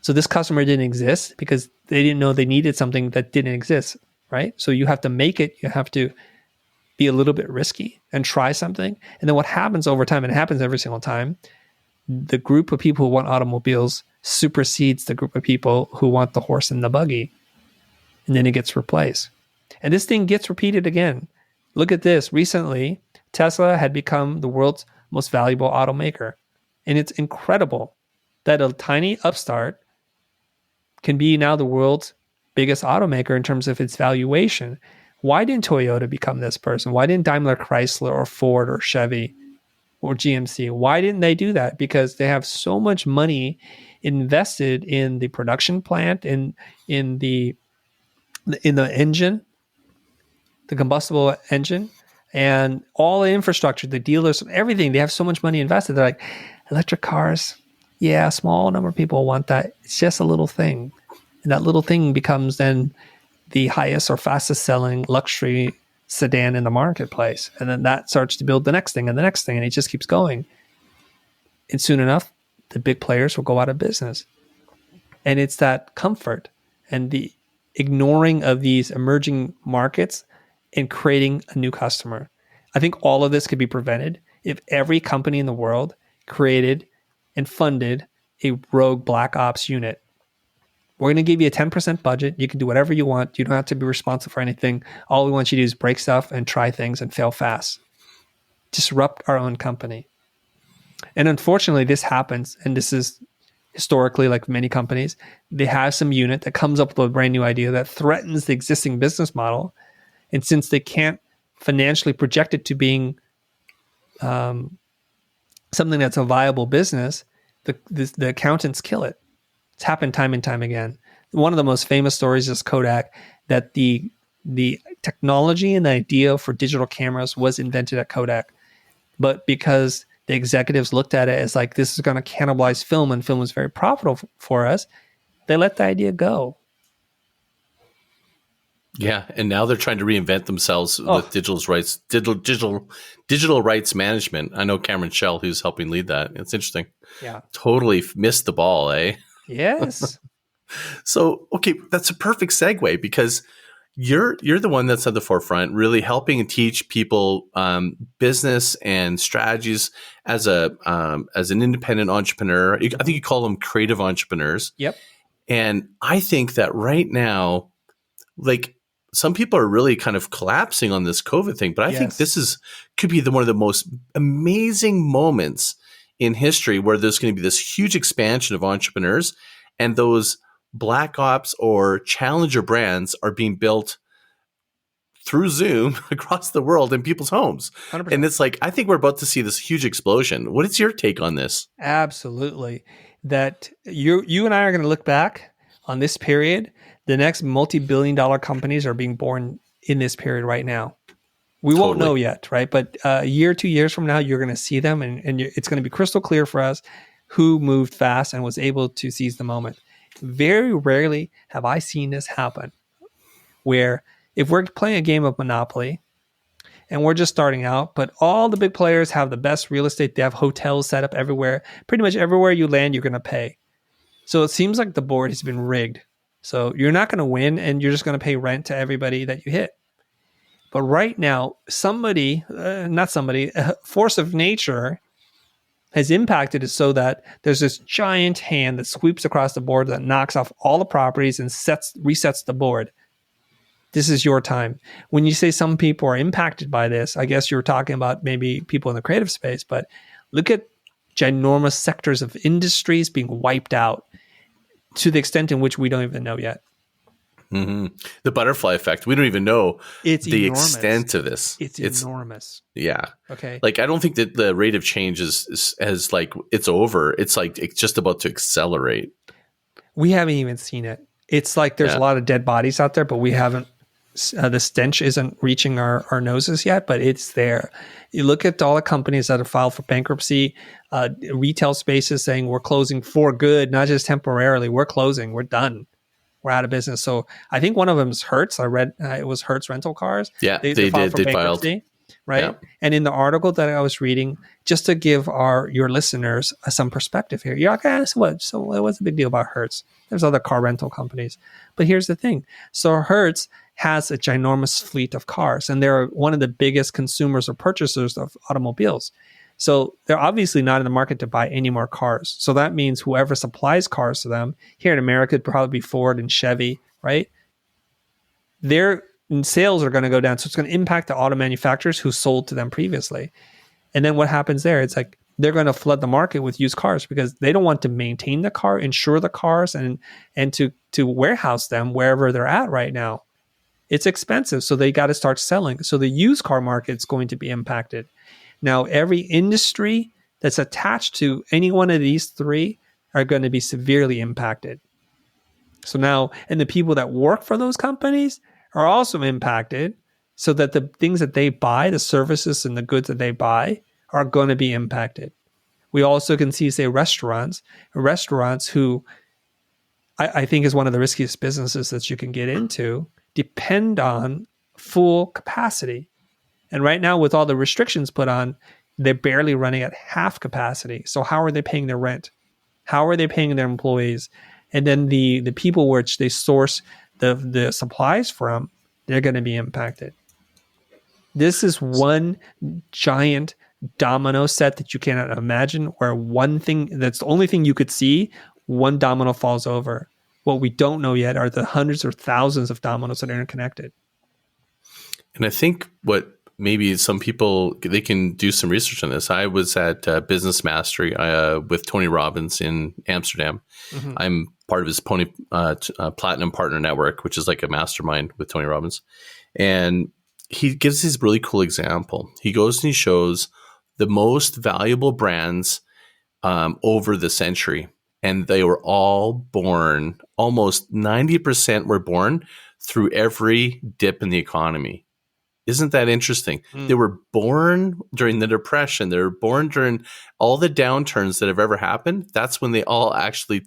So this customer didn't exist because they didn't know they needed something that didn't exist, right? So you have to make it. You have to be a little bit risky and try something. And then what happens over time, and it happens every single time, the group of people who want automobiles supersedes the group of people who want the horse and the buggy. And then it gets replaced. And this thing gets repeated again. Look at this. Recently, Tesla had become the world's most valuable automaker. And it's incredible that a tiny upstart can be now the world's biggest automaker in terms of its valuation. Why didn't Toyota become this person? Why didn't Daimler Chrysler or Ford or Chevy or GMC? Why didn't they do that? Because they have so much money invested in the production plant, in the engine, the combustible engine, and all the infrastructure, the dealers, everything. They have so much money invested. They're like, electric cars, yeah, a small number of people want that. It's just a little thing. And that little thing becomes then the highest or fastest selling luxury sedan in the marketplace. And then that starts to build the next thing and the next thing, and it just keeps going. And soon enough, the big players will go out of business. And it's that comfort and the ignoring of these emerging markets and creating a new customer. I think all of this could be prevented if every company in the world created and funded a rogue black ops unit. We're going to give you a 10% budget. You can do whatever you want. You don't have to be responsible for anything. All we want you to do is break stuff and try things and fail fast. Disrupt our own company. And unfortunately, this happens, and this is historically, like many companies, they have some unit that comes up with a brand new idea that threatens the existing business model. And since they can't financially project it to being something that's a viable business, the accountants kill it. It's happened time and time again. One of the most famous stories is Kodak, that the technology and the idea for digital cameras was invented at Kodak. But because the executives looked at it as like, this is going to cannibalize film, and film was very profitable for us, they let the idea go. Yeah, and now they're trying to reinvent themselves with digital rights management. I know Cameron Schell, who's helping lead that. It's interesting. Yeah, totally missed the ball, eh? Yes. So, okay, that's a perfect segue, because you're the one that's at the forefront, really helping and teach people business and strategies as an independent entrepreneur. I think you call them creative entrepreneurs. Yep. And I think that right now, like, some people are really kind of collapsing on this COVID thing, but I think this could be one of the most amazing moments in history where there's going to be this huge expansion of entrepreneurs, and those black ops or challenger brands are being built through Zoom across the world in people's homes. 100%. And it's like, I think we're about to see this huge explosion. What is your take on this? Absolutely. That you and I are going to look back on this period. The next multi-billion-dollar companies are being born in this period right now. We won't know yet, right? But a year, 2 years from now, you're going to see them, and it's going to be crystal clear for us who moved fast and was able to seize the moment. Very rarely have I seen this happen, where if we're playing a game of Monopoly and we're just starting out, but all the big players have the best real estate, they have hotels set up everywhere. Pretty much everywhere you land, you're going to pay. So it seems like the board has been rigged. So you're not going to win, and you're just going to pay rent to everybody that you hit. But right now, a force of nature has impacted it so that there's this giant hand that sweeps across the board that knocks off all the properties and resets the board. This is your time. When you say some people are impacted by this, I guess you're talking about maybe people in the creative space, but look at ginormous sectors of industries being wiped out to the extent in which we don't even know yet. Mm-hmm. The butterfly effect. We don't even know it's the enormous. extent of this. It's enormous. Yeah. Okay. Like, I don't think that the rate of change is like it's over. It's like it's just about to accelerate. We haven't even seen it. It's like there's a lot of dead bodies out there, but we haven't. The stench isn't reaching our noses yet, but it's there. You look at all the companies that have filed for bankruptcy, retail spaces saying we're closing for good, not just temporarily. We're closing. We're done. We're out of business. So I think one of them is Hertz. I read it was Hertz Rental Cars. Yeah, they filed for bankruptcy. Right. Yeah. And in the article that I was reading, just to give your listeners some perspective here, you're like, so what? So what's the big deal about Hertz? There's other car rental companies. But here's the thing. So Hertz has a ginormous fleet of cars, and they're one of the biggest consumers or purchasers of automobiles. So they're obviously not in the market to buy any more cars. So that means whoever supplies cars to them, here in America, it'd probably be Ford and Chevy, right? Their sales are going to go down. So it's going to impact the auto manufacturers who sold to them previously. And then what happens there? It's like they're going to flood the market with used cars because they don't want to maintain the car, insure the cars, and to warehouse them wherever they're at right now. It's expensive, so they got to start selling. So the used car market's going to be impacted. Now, every industry that's attached to any one of these three are going to be severely impacted. So now, and the people that work for those companies are also impacted, so that the things that they buy, the services and the goods that they buy, are going to be impacted. We also can see, say, restaurants who I think is one of the riskiest businesses that you can get into, depend on full capacity. And right now, with all the restrictions put on, they're barely running at half capacity. So how are they paying their rent? How are they paying their employees? And then the people which they source the supplies from, they're going to be impacted. This is one giant domino set that you cannot imagine, where one thing, that's the only thing you could see, one domino falls over. What we don't know yet are the hundreds or thousands of dominoes that are interconnected. And I think what maybe some people, they can do some research on this. I was at Business Mastery with Tony Robbins in Amsterdam. Mm-hmm. I'm part of his Platinum Partner Network, which is like a mastermind with Tony Robbins. And he gives this really cool example. He goes and he shows the most valuable brands over the century. And they were all born, almost 90% were born through every dip in the economy. Isn't that interesting? They were born during the Depression. They were born during all the downturns that have ever happened. That's when they all actually,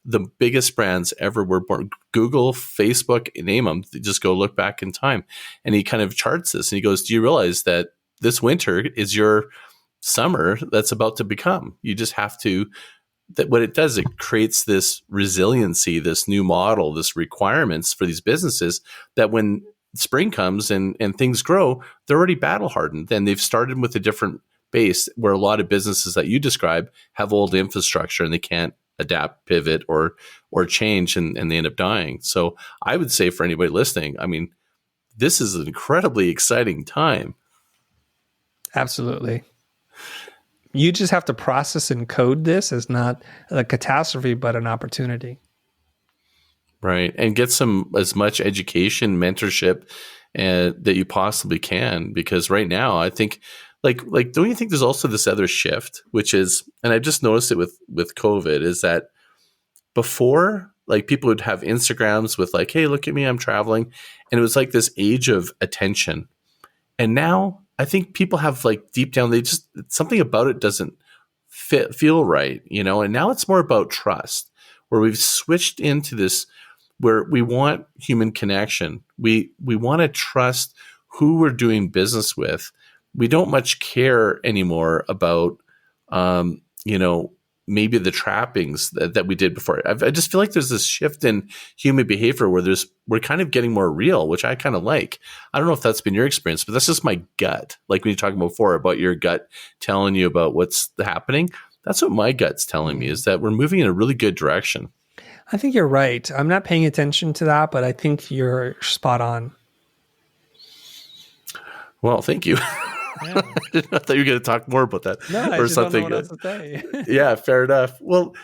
the biggest brands ever were born. Google, Facebook, name them. Just go look back in time. And he kind of charts this. And he goes, do you realize that this winter is your summer that's about to become? You just have to, that what it does, it creates this resiliency, this new model, this requirements for these businesses that when spring comes and things grow, they're already battle hardened. Then they've started with a different base, where a lot of businesses that you describe have old infrastructure and they can't adapt, pivot, or change, and they end up dying. So I would say for anybody listening, I mean, this is an incredibly exciting time. Absolutely. You just have to process and code this as not a catastrophe, but an opportunity. Right. And get as much education, mentorship that you possibly can. Because right now, I think, like, don't you think there's also this other shift, which is, and I've just noticed it with COVID, is that before, like, people would have Instagrams with like, hey, look at me, I'm traveling. And it was like this age of attention. And now I think people have, like, deep down, something about it doesn't feel right, and now it's more about trust, where we've switched into this, where we want human connection. We want to trust who we're doing business with. We don't much care anymore about, maybe the trappings that we did before. I just feel like there's this shift in human behavior where we're kind of getting more real, which I kind of like. I don't know if that's been your experience, but that's just my gut. Like when you talked before about your gut telling you about what's happening, that's what my gut's telling me, is that we're moving in a really good direction. I think you're right. I'm not paying attention to that, but I think you're spot on. Well, thank you. Yeah. I thought you were going to talk more about that, no, I or just something. Don't know what else to say. Yeah, fair enough. Well,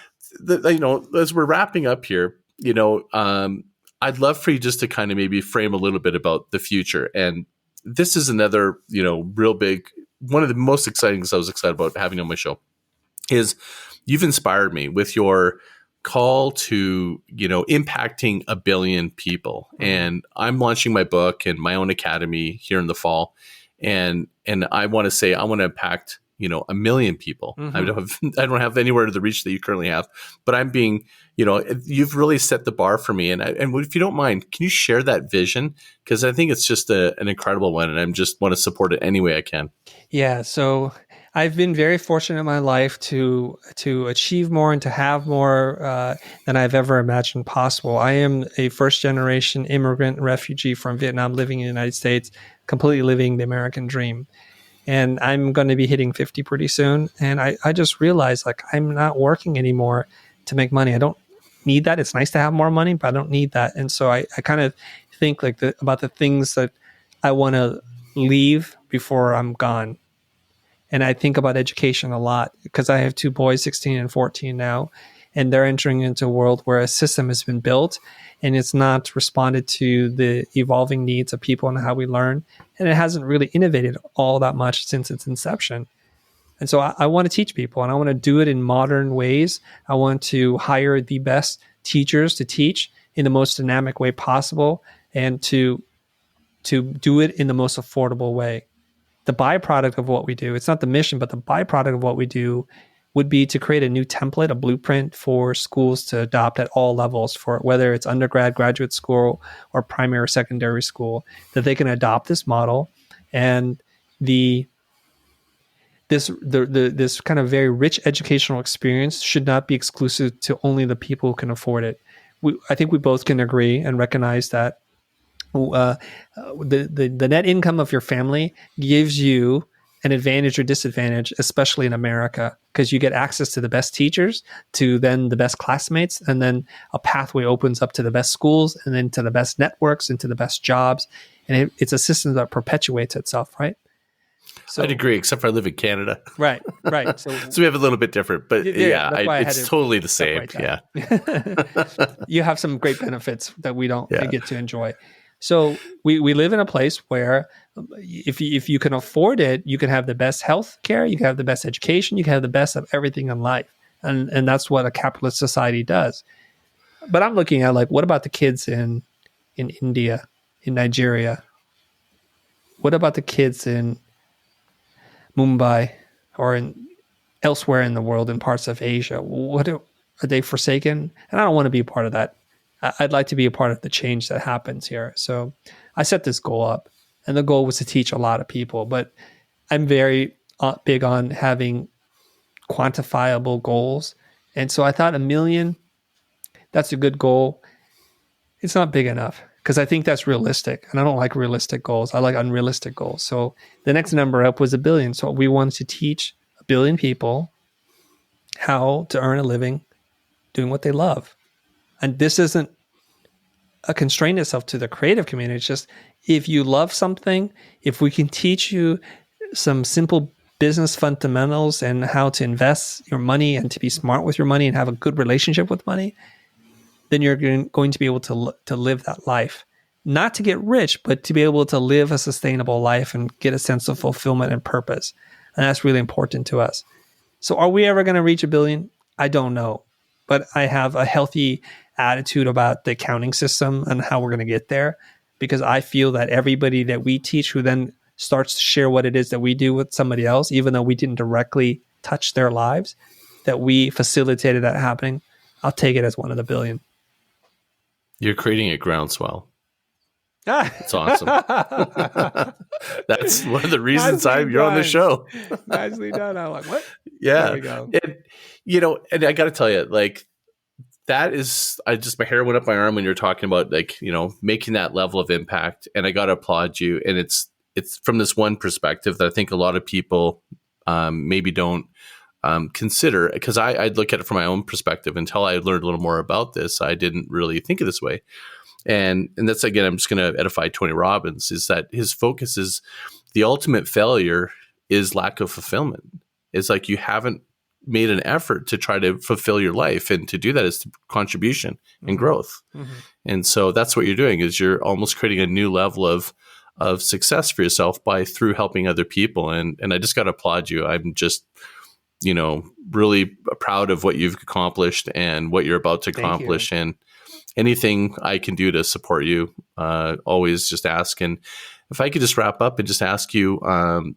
as we're wrapping up here, I'd love for you just to kind of maybe frame a little bit about the future. And this is another, real big, one of the most exciting things I was excited about having on my show is you've inspired me with your call to, impacting 1 billion people. Mm-hmm. And I'm launching my book and my own academy here in the fall. And I want to say, I want to impact, 1 million people. Mm-hmm. I don't have anywhere to the reach that you currently have, but I'm being, you've really set the bar for me. And if you don't mind, can you share that vision? Because I think it's just an incredible one, and I just want to support it any way I can. Yeah. So I've been very fortunate in my life to achieve more and to have more than I've ever imagined possible. I am a first-generation immigrant refugee from Vietnam living in the United States, completely living the American dream. And I'm going to be hitting 50 pretty soon. And I just realized, like, I'm not working anymore to make money. I don't need that. It's nice to have more money, but I don't need that. And so I kind of think about the things that I want to leave before I'm gone. And I think about education a lot because I have 2 boys, 16 and 14 now, and they're entering into a world where a system has been built and it's not responded to the evolving needs of people and how we learn. And it hasn't really innovated all that much since its inception. And so I want to teach people, and I want to do it in modern ways. I want to hire the best teachers to teach in the most dynamic way possible, and to do it in the most affordable way. The byproduct of what we do, it's not the mission, but the byproduct of what we do would be to create a new template, a blueprint for schools to adopt at all levels, for whether it's undergrad, graduate school, or primary or secondary school, that they can adopt this model. And this kind of very rich educational experience should not be exclusive to only the people who can afford it. I think we both can agree and recognize that the net income of your family gives you an advantage or disadvantage, especially in America, because you get access to the best teachers, to then the best classmates, and then a pathway opens up to the best schools, and then to the best networks, and to the best jobs. And it's a system that perpetuates itself, right? So, I'd agree, except for I live in Canada. Right. So we have a little bit different, but it's totally the same. Yeah. You have some great benefits that we don't get to enjoy. So we live in a place where if you can afford it, you can have the best health care, you can have the best education, you can have the best of everything in life. And that's what a capitalist society does. But I'm looking at, like, what about the kids in India, in Nigeria? What about the kids in Mumbai or elsewhere in the world, in parts of Asia? Are they forsaken? And I don't want to be a part of that. I'd like to be a part of the change that happens here. So I set this goal up, and the goal was to teach a lot of people. But I'm very big on having quantifiable goals. And so I thought 1 million, that's a good goal. It's not big enough. because I think that's realistic. And I don't like realistic goals. I like unrealistic goals. So the next number up was 1 billion. So we wanted to teach 1 billion people how to earn a living doing what they love. And this isn't a constraint itself to the creative community. It's just, if you love something, if we can teach you some simple business fundamentals and how to invest your money and to be smart with your money and have a good relationship with money, then you're going to be able to live that life. Not to get rich, but to be able to live a sustainable life and get a sense of fulfillment and purpose. And that's really important to us. So are we ever going to reach 1 billion? I don't know. But I have a healthy attitude about the accounting system and how we're going to get there, because I feel that everybody that we teach who then starts to share what it is that we do with somebody else, even though we didn't directly touch their lives, that we facilitated that happening, I'll take it as one of the 1 billion. You're creating a groundswell. It's awesome. That's one of the reasons you're on the show. Nicely done. I'm like, what? Yeah. There we go. And I got to tell you, like, that is, my hair went up my arm when you're talking about, like, making that level of impact. And I got to applaud you. And it's from this one perspective that I think a lot of people maybe don't consider, because I'd look at it from my own perspective. Until I learned a little more about this, I didn't really think of this way. And that's, again, I'm just going to edify Tony Robbins, is that his focus is the ultimate failure is lack of fulfillment. It's like you haven't made an effort to try to fulfill your life, and to do that is contribution and growth. Mm-hmm. And so that's what you're doing, is you're almost creating a new level of success for yourself through helping other people. And I just got to applaud you. I'm just, really proud of what you've accomplished and what you're about to accomplish. And anything I can do to support you, always just ask. And if I could just wrap up and just ask you,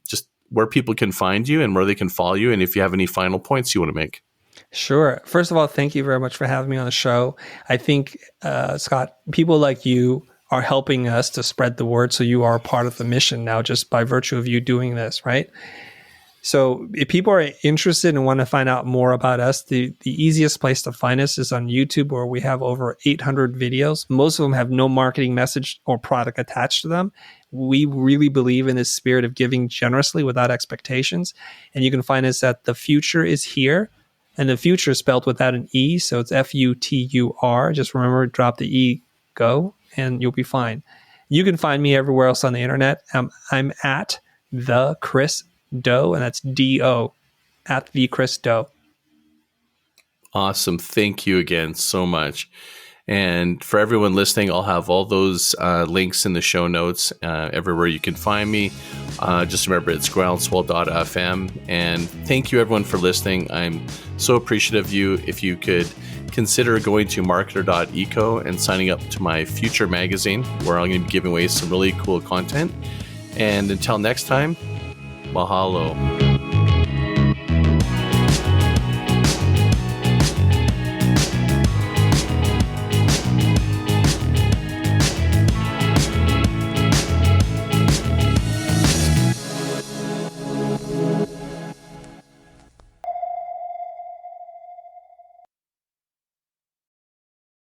just where people can find you and where they can follow you, and if you have any final points you want to make. Sure. First of all, thank you very much for having me on the show. I think, Scott, people like you are helping us to spread the word. So you are a part of the mission now, just by virtue of you doing this, right? So if people are interested and want to find out more about us, the easiest place to find us is on YouTube, where we have over 800 videos. Most of them have no marketing message or product attached to them. We really believe in this spirit of giving generously without expectations. And you can find us at The Future Is Here. And the future is spelled without an E. So it's Futur. Just remember, drop the E, go, and you'll be fine. You can find me everywhere else on the internet. I'm at The Chris Do, and that's D-O, at The Chris Do. Awesome. Thank you again so much. And for everyone listening, I'll have all those links in the show notes, everywhere you can find me. Just remember, it's groundswell.fm. And thank you, everyone, for listening. I'm so appreciative of you. If you could consider going to marketer.eco and signing up to my Future magazine, where I'm going to be giving away some really cool content. And until next time, mahalo.